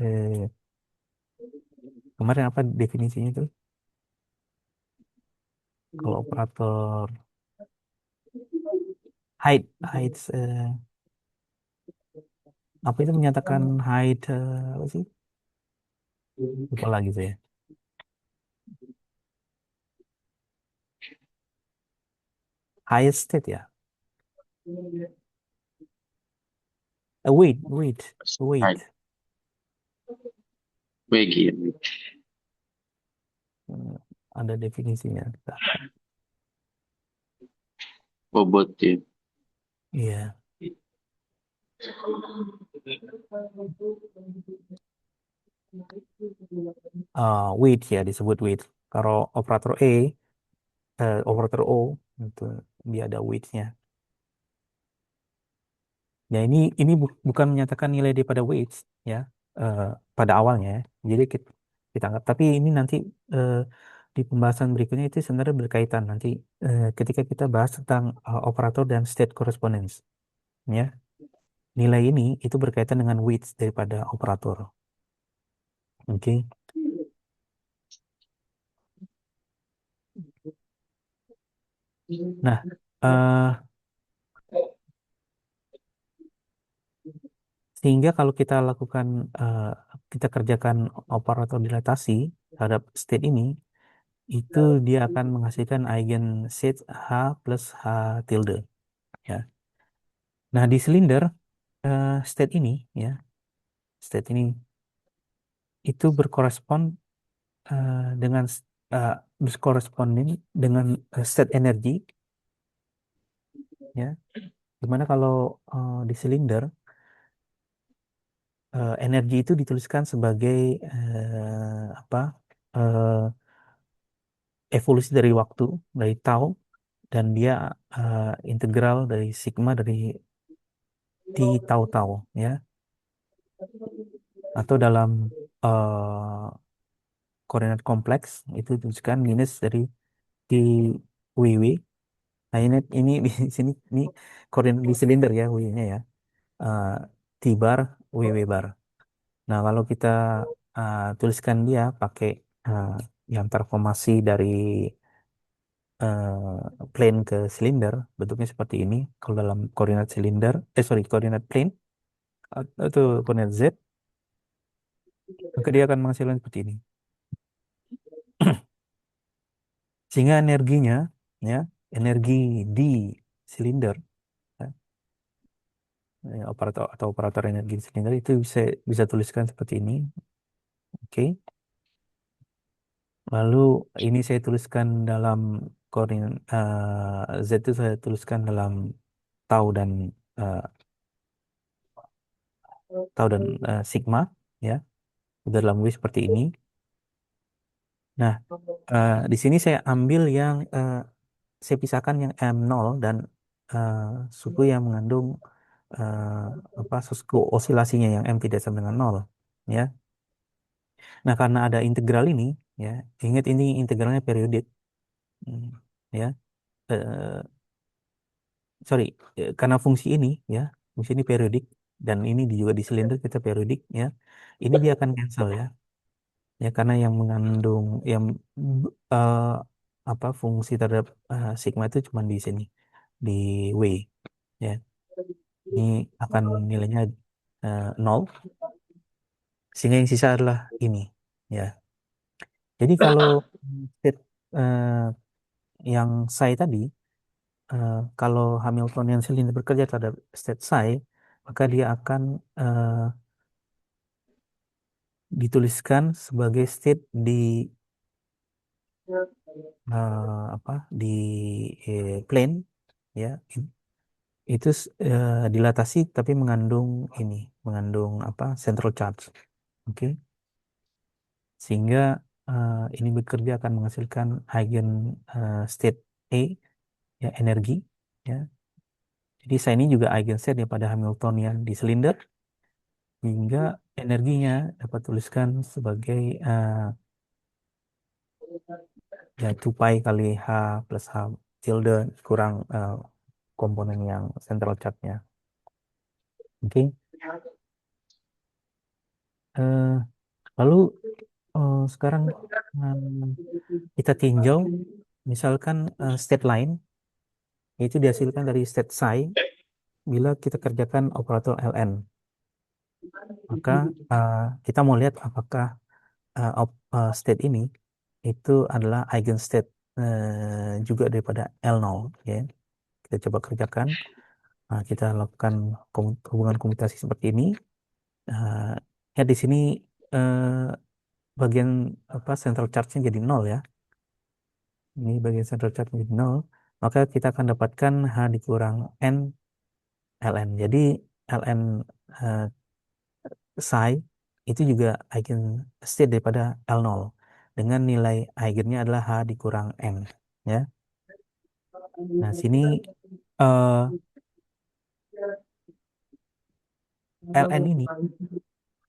eh, kemarin apa definisinya itu kalau operator height apa itu menyatakan height apa sih lupa lagi saya. Highest state ya. Right. Weight. WG. Eh, ada definisinya. Bentar. Bobot ya. Iya. Weight ya disebut weight. Kalau operator operator O itu dia ada weight-nya. Ya ini bukan menyatakan nilai daripada weights ya eh, pada awalnya, ya. Jadi kita anggap. Tapi ini nanti eh, di pembahasan berikutnya itu sebenarnya berkaitan nanti ketika kita bahas tentang operator dan state correspondence. Ya, nilai ini itu berkaitan dengan weights daripada operator. Oke. Nah, eh, sehingga kalau kita lakukan eh, kita kerjakan operator dilatasi terhadap state ini, itu dia akan menghasilkan eigen set H plus H tilde. Ya. Nah, di silinder state ini ya, state ini itu dengan eh, berkoresponding dengan state energi ya. Dimana kalau di silinder energi itu dituliskan sebagai apa? eh, evolusi dari waktu dari tau dan dia integral dari sigma dari T tau tau ya atau dalam eh, koordinat kompleks itu dituliskan minus dari T WW. Nah ini di sini ini koordinat di silinder ya W-nya ya. Eh, T bar WW bar. Nah kalau kita tuliskan dia pakai eh, yang transformasi dari plane ke silinder bentuknya seperti ini. Kalau dalam koordinat silinder, sorry koordinat plane atau koordinat Z, maka dia akan menghasilkan seperti ini. Sehingga energinya, ya, energi di silinder, ya, operator atau operator energi di silinder itu bisa bisa tuliskan seperti ini. Oke. Lalu ini saya tuliskan dalam koordinat Z itu saya tuliskan dalam tau dan eh, sigma, ya, dalam W seperti ini. Nah, di sini saya ambil yang saya pisahkan yang M0 dan eh, suku yang mengandung apa suku osilasinya yang M tidak sama dengan nol. ya. Nah, karena ada integral ini, ya, ingat ini integralnya periodik, Hmm, ya. Eh, Sorry, karena fungsi ini, ya, fungsi ini periodik dan ini juga di silinder kita periodik, ya. Ini dia akan cancel, ya, ya karena yang mengandung yang eh, apa fungsi terhadap sigma itu cuma di sini di W, ya. Ini akan nilainya 0, sehingga yang sisa adalah ini, ya. Jadi kalau state yang psi tadi, kalau Hamiltonian cylinder bekerja terhadap state psi, maka dia akan eh, dituliskan sebagai state di apa di plane, ya. Itu dilatasi tapi mengandung ini, mengandung apa central charge, oke. Sehingga ini bekerja akan menghasilkan eigen state E, ya, energi, ya. Jadi saya ini juga eigenstate daripada Hamiltonian di silinder, hingga energinya dapat tuliskan sebagai ya 2 pi kali H plus H tilde kurang komponen yang central charge-nya. Oke. Eh, Lalu sekarang kita tinjau misalkan state line itu dihasilkan dari state psi bila kita kerjakan operator ln. Maka eh, kita mau lihat apakah state ini itu adalah eigenstate juga daripada L0, ya. Kita coba kerjakan. Nah, kita lakukan hubungan komutasi seperti ini. Eh, Ya di sini eh, bagian apa central charge-nya jadi 0, ya. Ini bagian central charge jadi 0. Maka kita akan dapatkan H dikurang N ln. Jadi ln eh, psi itu juga eigen state daripada L0 dengan nilai eigennya adalah H dikurang N, ya. Nah, sini eh, ln ini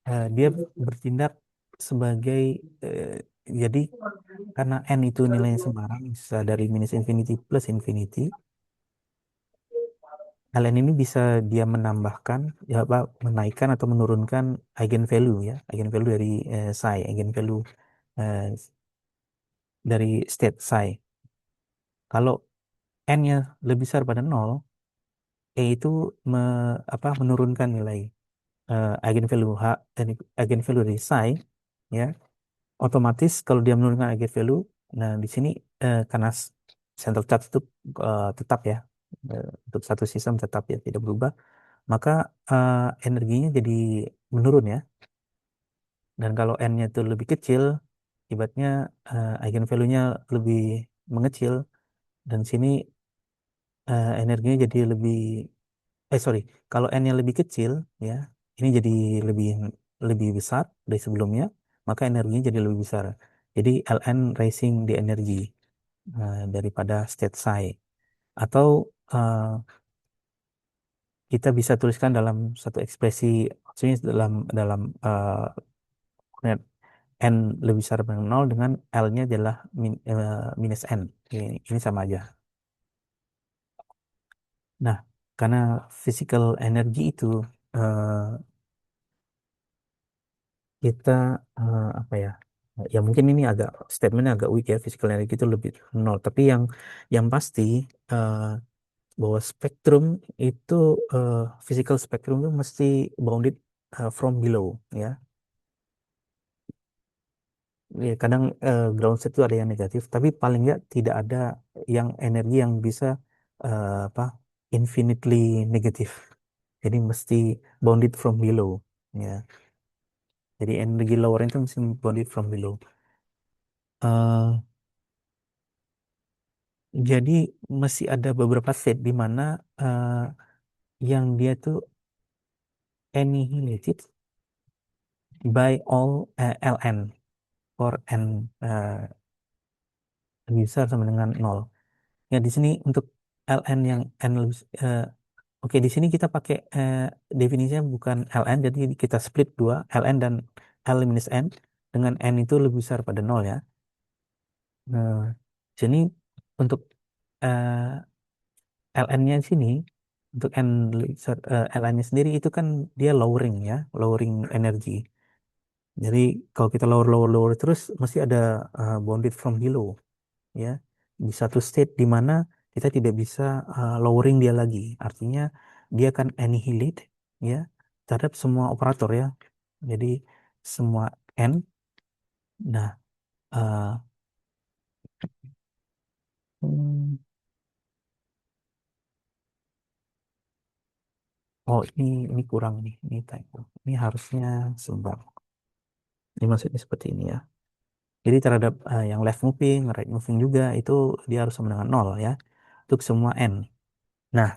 dia bertindak sebagai eh, jadi karena N itu nilainya sembarang bisa dari minus infinity plus infinity, ln ini bisa dia menambahkan, ya apa, menaikkan atau menurunkan eigenvalue, ya, eigenvalue dari psi, eigenvalue eh, dari state psi. Kalau n-nya lebih besar pada 0, E itu menurunkan nilai eigenvalue H dan eigenvalue dari psi, ya. Otomatis kalau dia menurunkan eigenvalue, nah di sini karena central charge itu tetap, ya, untuk satu sistem tetap, ya, tidak berubah, maka energinya jadi menurun, ya. Dan kalau n-nya itu lebih kecil, akibatnya eigenvalue-nya lebih mengecil, dan sini energinya jadi lebih, sorry, kalau n-nya lebih kecil, ya, ini jadi lebih lebih besar dari sebelumnya, maka energinya jadi lebih besar. Jadi ln raising di energi daripada state psi. Atau eh, kita bisa tuliskan dalam satu ekspresi, maksudnya dalam dalam net n lebih besar dari 0 dengan L-nya adalah minus n. Ini sama aja. Nah, karena physical energy itu eh, kita apa ya? Ya mungkin ini agak statementnya agak weak, ya, physical energy itu lebih 0. Tapi yang pasti eh, bahwa spektrum itu physical spektrum itu mesti bounded from below, ya. Ya, kadang ground state itu ada yang negatif, tapi paling nggak tidak ada yang energi yang bisa apa infinitely negatif. Jadi mesti bounded from below, ya. Jadi energi lower itu mesti bounded from below. Eh, jadi masih ada beberapa state di mana eh, yang dia tuh annihilated by all Ln for n lebih besar sama dengan 0. Ya, di sini untuk Ln yang n lebih Oke, di sini kita pakai definisinya bukan ln, jadi kita split dua, ln dan l minus n, dengan n itu lebih besar pada nol ya. Nah, sini untuk ln-nya di sini, untuk ln-nya sendiri itu kan dia lowering ya, lowering energi. Jadi kalau kita lower, lower, lower terus, mesti ada bounded from below ya. Di satu state di mana kita tidak bisa lowering dia lagi. Artinya dia akan annihilate ya terhadap semua operator ya. Jadi semua n. Nah, eh, hmm, oh ini kurang nih, ini typo. Ini harusnya seimbang. Ini maksudnya seperti ini ya. Jadi terhadap yang left moving, right moving juga itu dia harus sama dengan nol ya. Untuk semua n. Nah,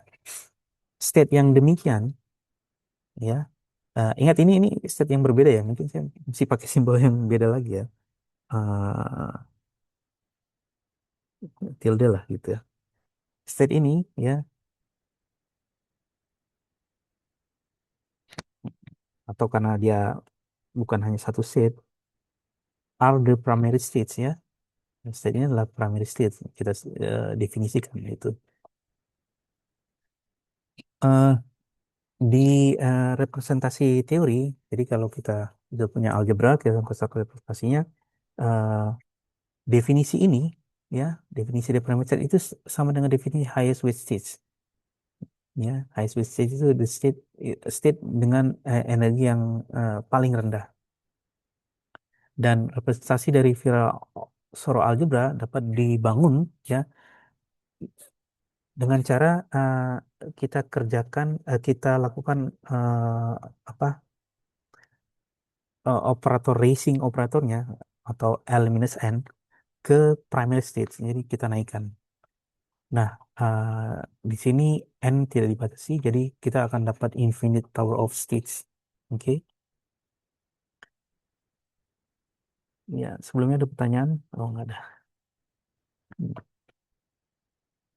state yang demikian ya. Ingat ini state yang berbeda ya. Mungkin saya mesti pakai simbol yang beda lagi ya. eh Tilde lah gitu ya. State ini ya, atau karena dia bukan hanya satu state, are the primary states ya. State ini adalah primary state. Kita definisikan itu. Eh, di representasi teori, jadi kalau kita sudah punya algebra, kita konstruksi representasinya, eh, definisi ini ya, definisi dari primary state itu sama dengan definisi highest weight states. Ya, high speed state itu the state dengan energi yang paling rendah. Dan representasi dari Virasoro algebra dapat dibangun ya dengan cara kita kerjakan, kita lakukan apa operator racing operatornya atau L minus n ke primary state. Jadi kita naikkan. Nah, di sini n tidak dibatasi, jadi kita akan dapat infinite tower of states. Oke. Ya, sebelumnya ada pertanyaan? Oh, nggak ada.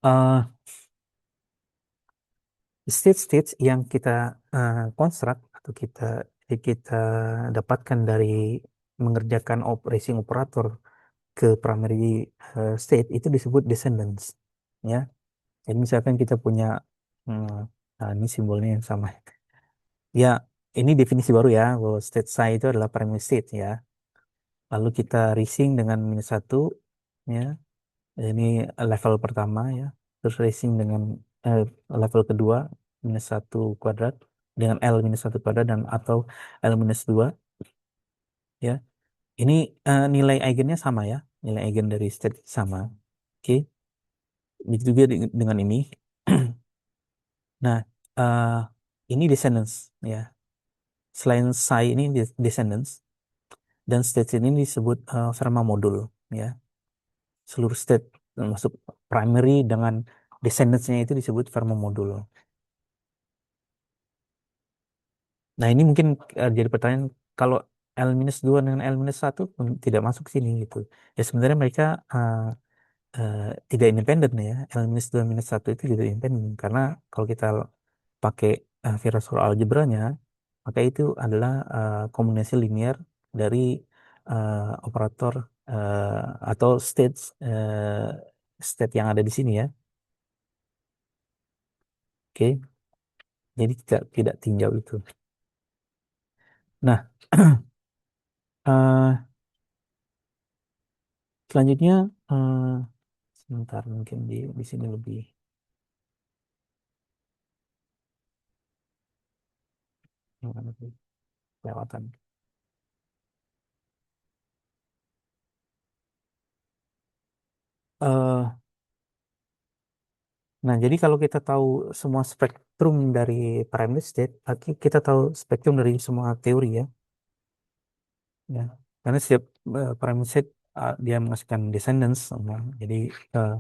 Eh State-state yang kita konstruk atau kita dapatkan dari mengerjakan racing operator ke primary state itu disebut descendants. Ya, jadi misalkan kita punya, hmm, nah ini simbolnya yang sama. Ya, ini definisi baru ya, bahwa state psi itu adalah primary state ya. Lalu kita racing dengan minus satu, ya. Ini level pertama ya. Terus racing dengan eh, level kedua minus satu kuadrat dengan L minus satu kuadrat dan atau L minus dua ya. Ini nilai eigennya sama ya. Nilai eigen dari state sama. Oke. Begitu juga dengan ini. Nah, eh, ini descendants ya. Selain psi ini descendants dan state ini disebut Fermat modul ya. Seluruh state termasuk primary dengan descendants-nya itu disebut Fermat modul. Nah, ini mungkin jadi pertanyaan, kalau L minus 2 dengan L minus 1 tidak masuk sini gitu. Ya sebenarnya mereka uh, uh, tidak independen ya. L minus 2 minus 1 itu tidak independen karena kalau kita pakai Virasoro algebranya, maka itu adalah kombinasi linear dari operator atau state yang ada di sini ya. Oke. Jadi tidak tinjau itu. Nah, eh, selanjutnya sebentar, mungkin di sini lebih gimana tuh, kelewatan. Eh, nah, jadi kalau kita tahu semua spektrum dari primary state, berarti kita tahu spektrum dari semua teori ya. Ya. Karena setiap primary state dia menghasilkan descendants, jadi eh,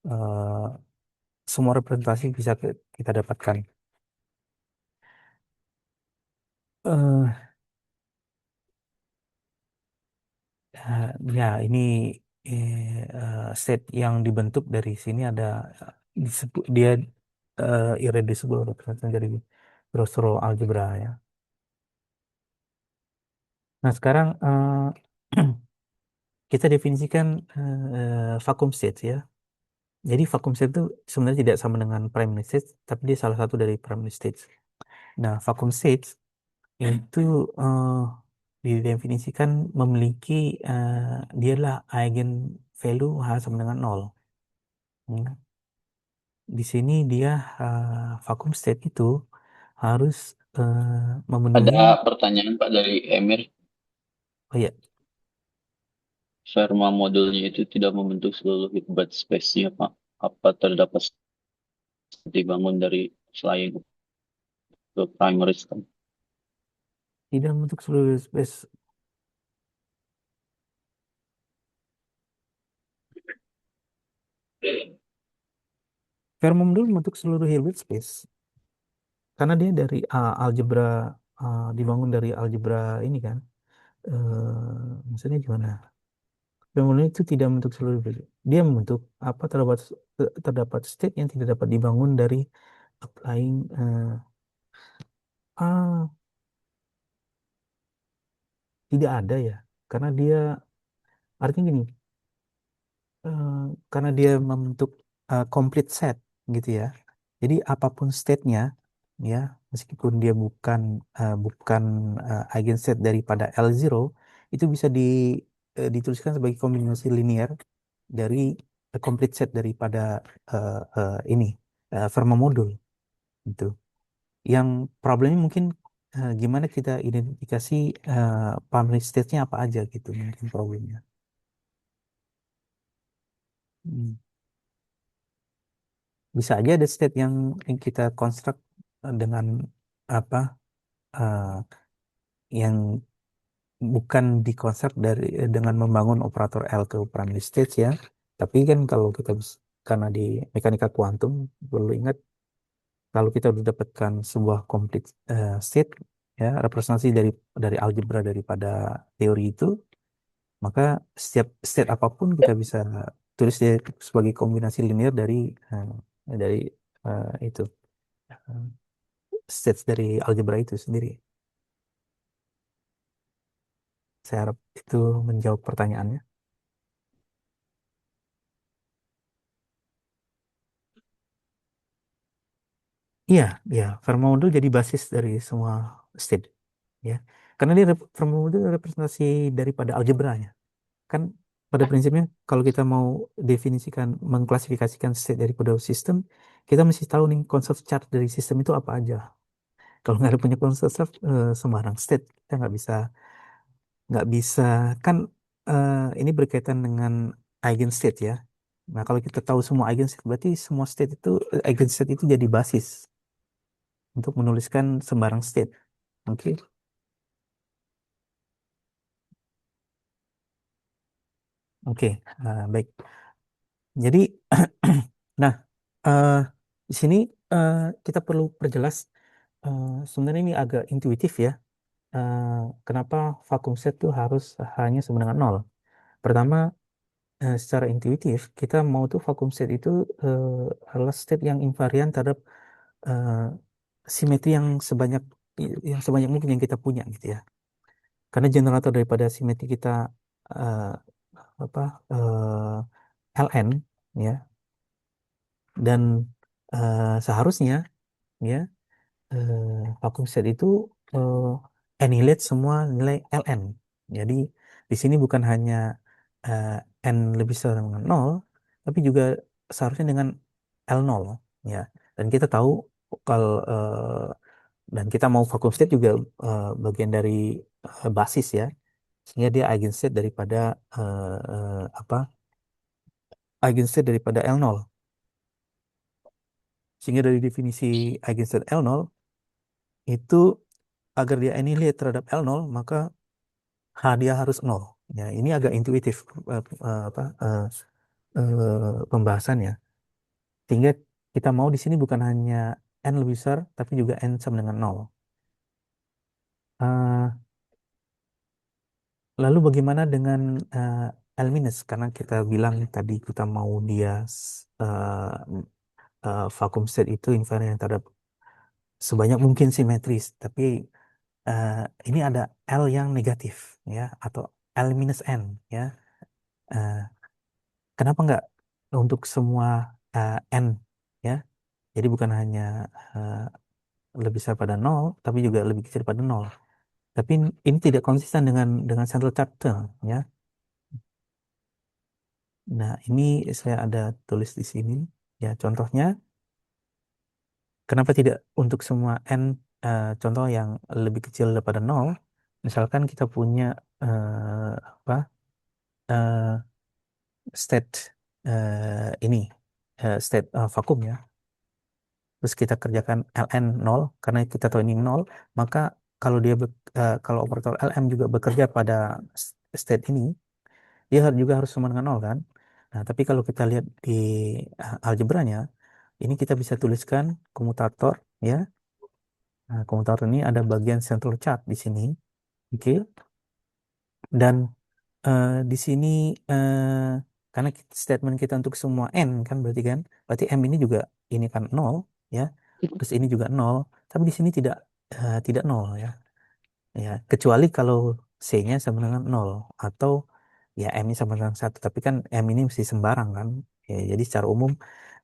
eh, semua representasi bisa kita dapatkan. Eh, eh, ya, ini state yang dibentuk dari sini ada disebut dia irreducible representation dari Grosero algebra ya. Nah, sekarang kita definisikan vacuum state ya. Jadi vacuum state itu sebenarnya tidak sama dengan primary state, tapi dia salah satu dari primary state. Nah, vacuum state itu eh, didefinisikan memiliki dialah eigen value H sama dengan nol. Ya. Di sini dia vacuum state itu harus memenuhi. Ada pertanyaan Pak dari Emir. Oh ya, Fermat modulnya itu tidak membentuk seluruh Hilbert space-nya, Pak. Apa terdapat dibangun dari selain ke primary stem? tidak membentuk seluruh space. Fermat modul membentuk seluruh Hilbert space karena dia dari algebra dibangun dari algebra ini kan. Maksudnya gimana? Bangunan itu tidak membentuk seluruh bentuk. Dia membentuk apa terdapat state yang tidak dapat dibangun dari applying ah tidak ada ya. Karena dia artinya gini, eh, karena dia membentuk complete set gitu ya. Jadi apapun state-nya ya, meskipun dia bukan eigenset daripada L0, itu bisa dituliskan sebagai kombinasi linear dari complete set daripada ini Fermat modul gitu. Yang problemnya mungkin gimana kita identifikasi primary state-nya apa aja gitu mungkin problemnya. Hmm. Bisa aja ada state yang kita construct dengan apa eh, yang bukan dikonsep dengan membangun operator L ke primary state ya. Tapi kan kalau karena di mekanika kuantum perlu ingat kalau kita sudah dapatkan sebuah complete state ya representasi dari algebra daripada teori itu, maka setiap state apapun kita bisa tulis dia sebagai kombinasi linear dari itu eh, states dari algebra itu sendiri. Saya harap itu menjawab pertanyaannya. Iya, iya. Fermat modul jadi basis dari semua state, ya. Karena Fermat modul representasi daripada algebranya. Kan pada prinsipnya kalau kita mau definisikan, mengklasifikasikan state daripada sistem, kita mesti tahu nih konsep chart dari sistem itu apa aja. Kalau nggak ada punya konsep chart, sembarang state kita nggak bisa kan ini berkaitan dengan eigenstate ya. Nah, kalau kita tahu semua eigenstate, berarti semua state itu eigenstate itu jadi basis untuk menuliskan sembarang state. Oke, oke, baik. Jadi, nah, eh, di sini eh, kita perlu perjelas. Sebenarnya ini agak intuitif ya. Eh, Kenapa vacuum set itu harus hanya sama dengan nol? Pertama, secara intuitif kita mau tuh vacuum set itu adalah state yang invarian terhadap eh, simetri yang sebanyak mungkin yang kita punya gitu ya. Karena generator daripada simetri kita eh, apa LN ya dan seharusnya ya vacuum set itu eh, annihilate semua nilai LN. Jadi di sini bukan hanya eh, n lebih besar dengan nol, tapi juga seharusnya dengan L0 ya. Dan kita tahu kalau dan kita mau vacuum state juga bagian dari basis ya, sehingga dia eigenstate daripada apa? Eigenstate daripada L0. Sehingga dari definisi eigenstate L0 itu agar dia annihilate terhadap L0 maka H dia harus nol. Ya, ini agak intuitif apa pembahasannya. Sehingga kita mau di sini bukan hanya n lebih besar tapi juga n sama dengan nol. Eh, Lalu bagaimana dengan L minus? Karena kita bilang tadi kita mau dia vacuum state itu invariant terhadap sebanyak mungkin simetris, tapi eh, ini ada L yang negatif, ya, atau L minus N, ya. Eh, Kenapa nggak untuk semua N, ya? Jadi bukan hanya eh, lebih besar pada nol, tapi juga lebih kecil pada nol. Tapi ini tidak konsisten dengan central chart term, ya. Nah, ini saya ada tulis di sini. Ya, contohnya, kenapa tidak untuk semua n, contoh yang lebih kecil daripada nol? Misalkan kita punya apa eh, state ini state vakum, ya. Terus kita kerjakan ln nol karena kita tahu ini nol, maka kalau kalau operator lm juga bekerja pada state ini, dia juga harus sama dengan nol kan. Nah, tapi kalau kita lihat di algebranya, ini kita bisa tuliskan komutator, ya. Nah, komutator ini ada bagian central chart di sini, oke. Dan di sini karena statement kita untuk semua n kan, berarti m ini juga ini kan nol, ya. Terus ini juga nol, tapi di sini tidak nol, ya. Ya, kecuali kalau c-nya sama dengan nol, atau ya m-nya sama dengan satu, tapi kan m ini mesti sembarang kan. Ya, jadi secara umum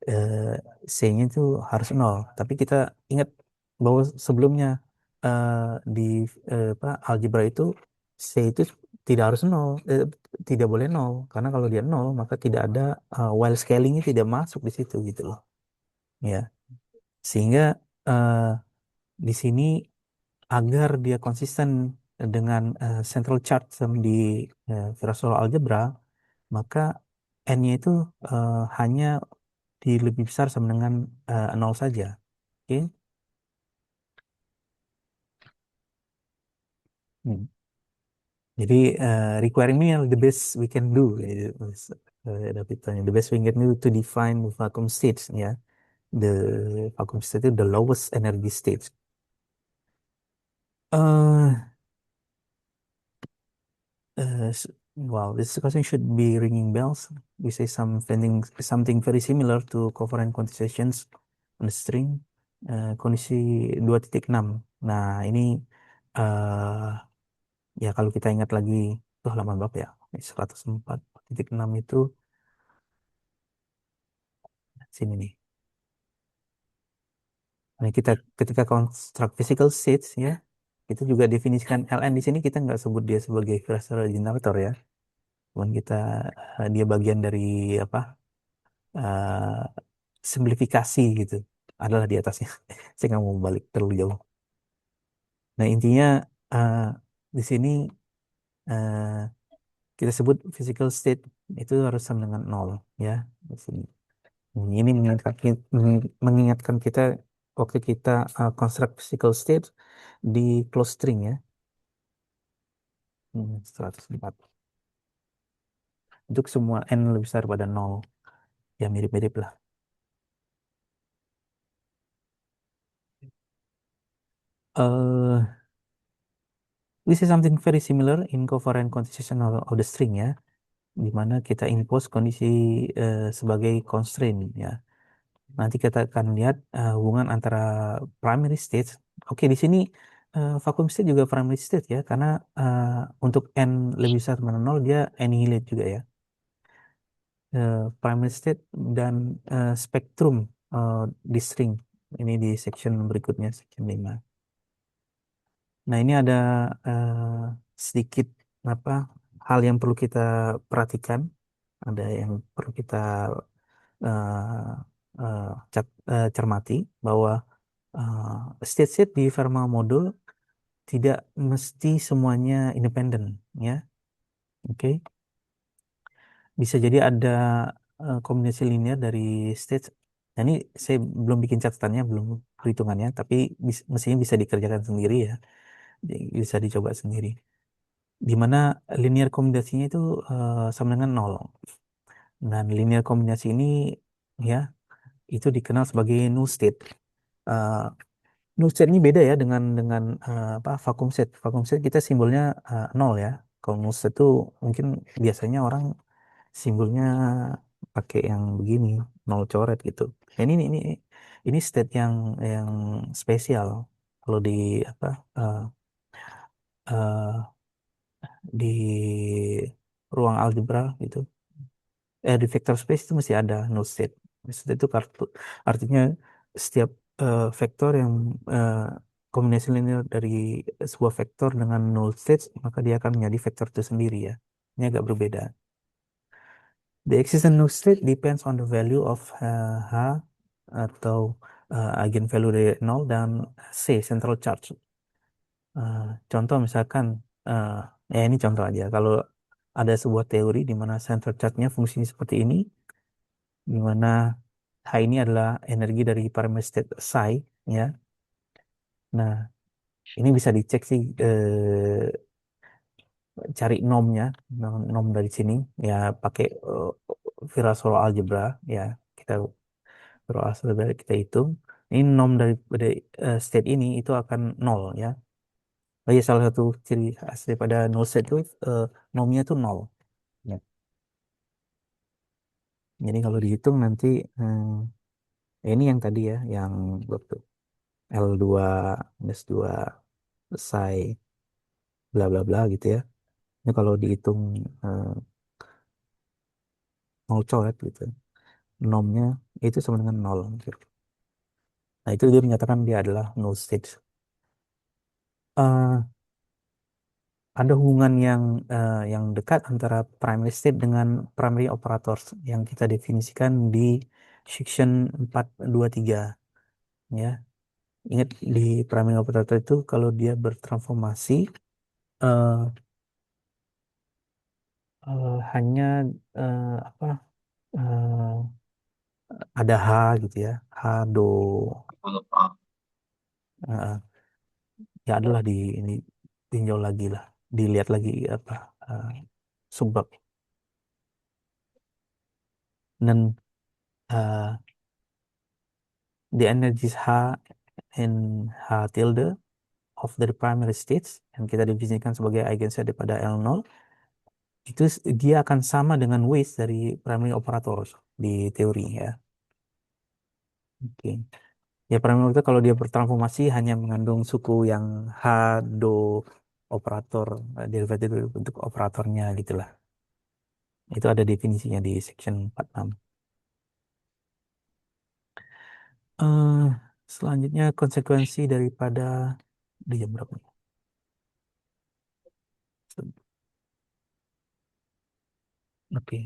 eh, c-nya itu harus nol. Tapi kita ingat bahwa sebelumnya eh, di apa, algebra itu c itu tidak harus nol, tidak boleh nol, karena kalau dia nol maka tidak ada while scalingnya tidak masuk di situ gitu loh, ya. Sehingga eh, di sini agar dia konsisten dengan central chart di Virasoro algebra, maka n-nya itu hanya di lebih besar sama dengan 0 saja. Oke. Hmm. Jadi requiring me the best we can do, gitu. Dapat tanya, the best we can do to define the vacuum states, ya. The vacuum state itu the lowest energy state. Uh, wow, this question should be ringing bells. We say something very similar to covariant quantizations on the string. Kondisi 2.6. Nah, ini eh ya kalau kita ingat lagi tuh halaman bab, ya. 104.6 itu sini nih. Nah, kita ketika construct physical states, ya, itu juga definisikan Ln di sini kita nggak sebut dia sebagai Virasoro generator, ya. Cuman dia bagian dari apa? eh, Simplifikasi gitu, adalah di atasnya. Saya nggak mau balik terlalu jauh. Nah, intinya eh, di sini eh, kita sebut physical state itu harus sama dengan nol, ya. Di sini. Ini mengingatkan kita waktu kita construct physical state di closed string, ya. 104. Untuk semua n lebih besar pada nol, ya, mirip-mirip lah. eh we see something very similar in covariant quantization of the string, ya, di mana kita impose kondisi sebagai constraint, ya. Nanti kita akan lihat hubungan antara primary state. Oke, di sini vacuum state juga primary state, ya, karena eh, untuk n lebih besar dari nol dia annihilate juga, ya. Primary state dan spektrum di string ini di section berikutnya, section 5. Nah, ini ada sedikit apa hal yang perlu kita perhatikan, ada yang perlu kita eh, eh, cermati, bahwa state-state di Fermat modul tidak mesti semuanya independen, ya. Oke. Bisa jadi ada kombinasi linear dari state. Nah, ini saya belum bikin catatannya, belum perhitungannya, tapi mestinya bisa dikerjakan sendiri, ya. Bisa dicoba sendiri. Di mana linear kombinasinya itu sama dengan nol. Dan linear kombinasi ini, ya, itu dikenal sebagai null state. Eh, Null state ini beda, ya, dengan apa, vacuum state. Vacuum state kita simbolnya nol, ya. Kalau null state itu mungkin biasanya orang simbolnya pakai yang begini, nol coret gitu. Ini state yang spesial kalau di apa eh, di ruang algebra gitu. Di vector space itu masih ada null state. Null state itu artinya setiap vektor yang eh, kombinasi linear dari sebuah vektor dengan null state maka dia akan menjadi vektor itu sendiri ya. Ini agak berbeda. The existence null state depends on the value of H atau eigenvalue dari nol dan C central charge. Eh, Contoh misalkan eh, ya ini contoh aja. Kalau ada sebuah teori di mana central charge-nya fungsinya seperti ini, di mana H ini adalah energi dari parameter state psi, ya. Nah, ini bisa dicek sih, cari nomnya, nom dari sini, ya pakai Virasoro algebra, ya. Kita Virasoro algebra kita hitung. Ini nom dari state ini itu akan nol, ya. Oh iya, salah satu ciri khas daripada null state itu nomnya itu nol. Ya. Jadi kalau dihitung nanti ya ini yang tadi ya, yang waktu L2 minus 2 psi bla bla bla gitu ya. Ini kalau dihitung eh, nol coret gitu. Nomnya itu sama dengan nol, gitu. Nah, itu dia menyatakan dia adalah null state. Eh, ada hubungan yang dekat antara primary state dengan primary operators yang kita definisikan di section 423 ya. Ingat di primary operator itu kalau dia bertransformasi eh, hanya apa ada H gitu ya, H do eh, ya adalah ini tinjau lagi lah, dilihat lagi apa eh, subbab dan the energies H and H tilde of the primary states yang kita definisikan sebagai eigenset daripada L0 itu dia akan sama dengan weights dari primary operators di teori ya. Oke. Ya primary operator kalau dia bertransformasi hanya mengandung suku yang H do operator derivatif untuk operatornya gitulah. Itu ada definisinya di section 46. Eh, Selanjutnya konsekuensi daripada di jam berapa nih? Oke,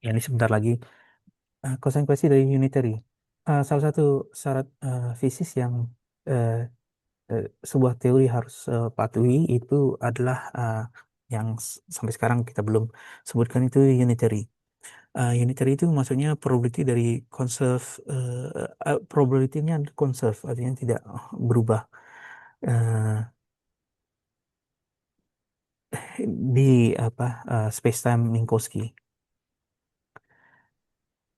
ya, ini sebentar lagi. Konsekuensi dari unitary. Salah satu syarat fisis yang eh, sebuah teori harus patuhi itu adalah yang sampai sekarang kita belum sebutkan itu unitary. Unitary itu maksudnya probability dari conserve, probability-nya conserve, artinya tidak berubah eh, di apa space-time Minkowski.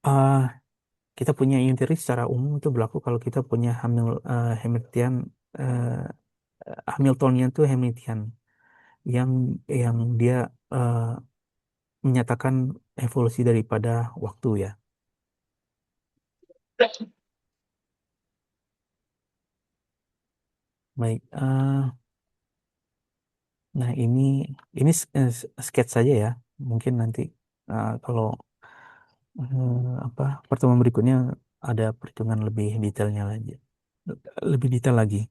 Uh, Kita punya unitary secara umum itu berlaku kalau kita punya Hamiltonian, Hamiltonian itu Hamiltonian yang dia eh, menyatakan evolusi daripada waktu ya. Baik, nah ini sketch saja ya. Mungkin nanti kalau apa pertemuan berikutnya ada perhitungan lebih detailnya lagi, lebih detail lagi.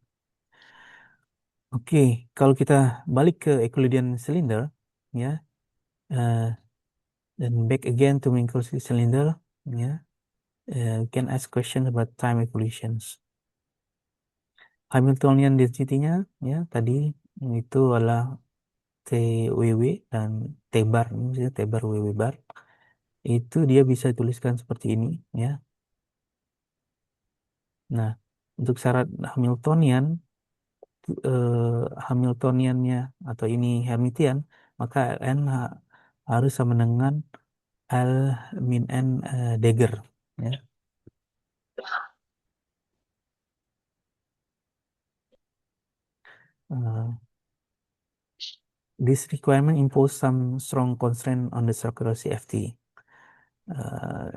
Oke, kalau kita balik ke Euclidean cylinder, ya, eh, dan back again to Minkowski cylinder, ya, we can ask questions about time equations. Hamiltonian density-nya, ya, tadi itu adalah TWW dan T bar, ini maksudnya T bar WW bar. Itu dia bisa dituliskan seperti ini, ya. Nah, untuk syarat Hamiltonian, Hamiltoniannya atau ini Hermitian, maka N harus sama dengan L min N Dagger, ya. Uh, this requirement impose some strong constraint on the circular CFT. Uh,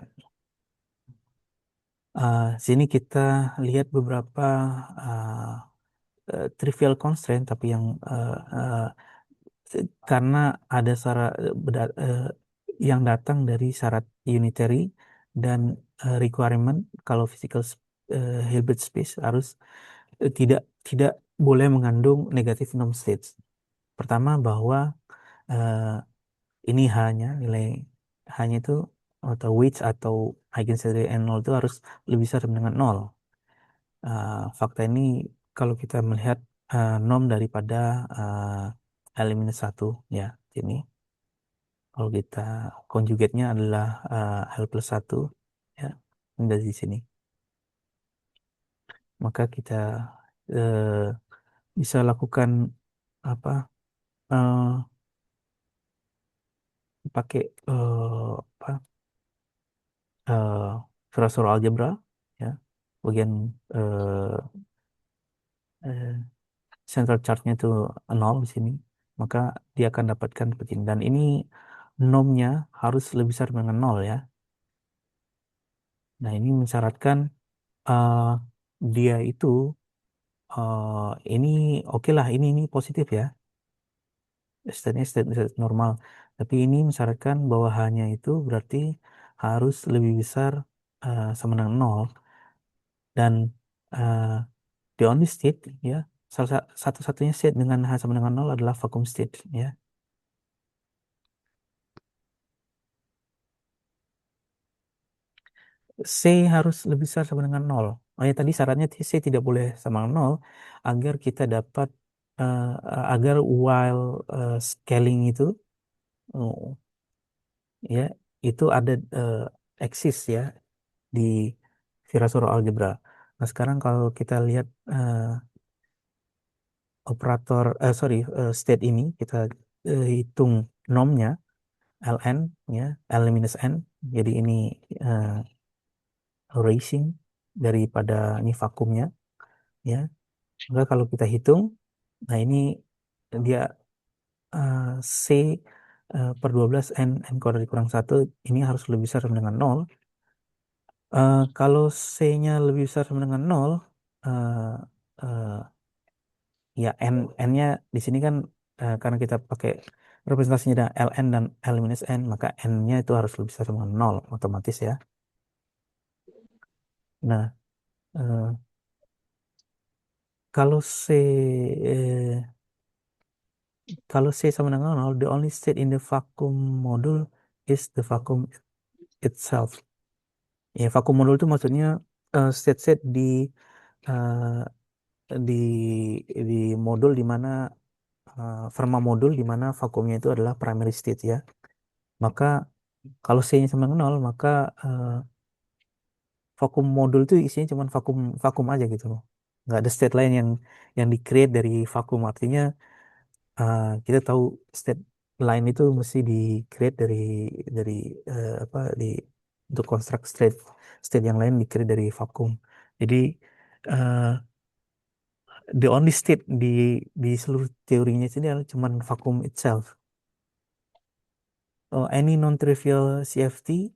Sini kita lihat beberapa trivial constraint, tapi yang karena ada syarat yang datang dari syarat unitary dan requirement kalau Hilbert space harus tidak tidak boleh mengandung negatif norm states. Pertama bahwa eh, ini hanya itu atau weight atau eigenvalue n0 itu harus lebih besar dengan nol. Fakta ini kalau kita melihat norm daripada L-1 ya ini kalau kita conjugate-nya adalah L+1 ya dari di sini, maka kita eh, bisa lakukan apa eh, pakai apa eh Virasoro algebra ya bagian eh, eh, central charge-nya itu nol di sini, maka dia akan dapatkan begini dan ini normnya harus lebih besar dengan nol ya. Nah ini mensyaratkan eh, dia itu ini oke lah, ini positif ya, state-nya state normal, tapi ini mensyaratkan bahwa hanya itu berarti harus lebih besar sama dengan nol dan eh, the only state ya satu-satunya state dengan H sama dengan nol adalah vacuum state ya. C harus lebih besar sama dengan nol. Oh ya tadi syaratnya C tidak boleh sama dengan nol agar kita dapat agar while scaling itu oh, ya itu ada eksis ya di Virasoro algebra. Nah sekarang kalau kita lihat state ini kita hitung normnya ln ya l minus n. Jadi ini eh, racing daripada ini vakumnya ya. Maka kalau kita hitung, nah ini dia eh, C per 12 n kuadrat dikurang satu ini harus lebih besar sama dengan nol. Kalau C-nya lebih besar sama dengan nol, eh, eh, ya n-nya di sini kan karena kita pakai representasinya ada ln dan l minus n, maka n-nya itu harus lebih besar sama dengan nol otomatis ya. Nah, eh, kalau eh, kalau C sama dengan nol, the only state in the vacuum module is the vacuum itself. Ya, vacuum module itu maksudnya state-state eh, di di modul di mana Fermat modul di mana vakumnya itu adalah primary state ya. Maka kalau C-nya sama dengan nol, maka eh, vakum modul itu isinya cuma vakum vakum aja gitu loh. Nggak ada state lain yang di-create dari vakum. Artinya kita tahu state lain itu mesti di-create dari apa untuk construct state state yang lain di-create dari vakum. Jadi eh, the only state di seluruh teorinya sini adalah cuma vakum itself. Oh, any non-trivial CFT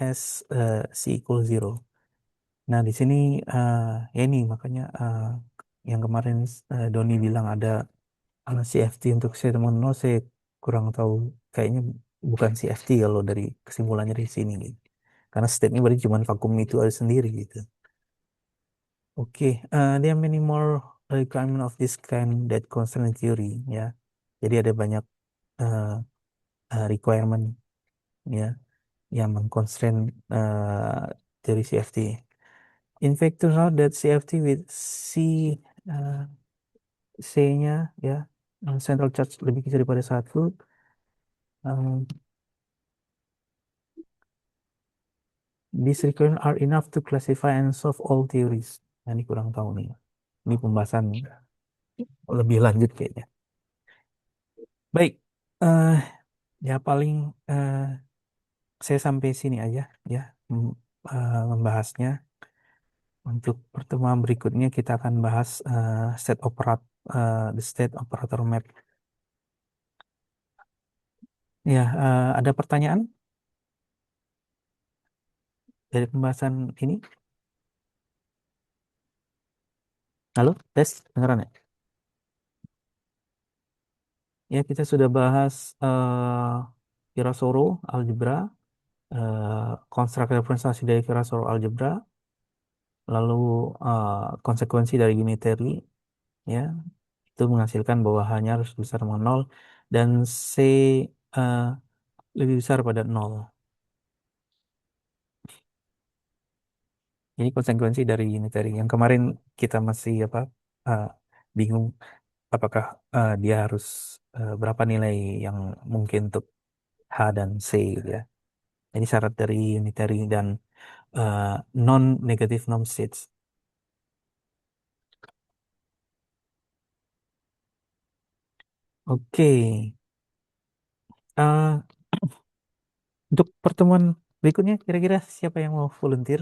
has C equal zero. Nah, di sini ya ini makanya yang kemarin Doni bilang ada CFT untuk C teman nol, saya kurang tahu. Kayaknya bukan CFT kalau dari kesimpulannya dari sini gitu. Karena state-nya berarti cuma vakum itu ada sendiri gitu. Oke, there are many more requirement of this kind that constraint theory ya. Jadi ada banyak uh, requirement ya yang mengconstrain teori CFT. In fact, turns out that CFT with uh, C-nya ya central charge lebih kecil daripada satu. um, these requirements are enough to classify and solve all theories. Nah, ini kurang tahu nih. Ini pembahasan lebih lanjut kayaknya. Baik, eh ya paling eh, saya sampai sini aja ya membahasnya. Untuk pertemuan berikutnya kita akan bahas the state operator map. Ya, ada pertanyaan dari pembahasan ini? Halo, tes, dengeran ya? Ya, kita sudah bahas Virasoro, algebra, konstruk representasi dari Virasoro algebra, lalu konsekuensi dari unitary, ya, itu menghasilkan bahwa hanya harus besar dengan nol dan C eh, lebih besar pada nol. Ini konsekuensi dari unitary. Yang kemarin kita masih apa eh, bingung apakah dia harus berapa nilai yang mungkin untuk H dan C gitu ya. Ini syarat dari unitary dan eh, non negative norm states. Oke. Eh, untuk pertemuan berikutnya kira-kira siapa yang mau volunteer?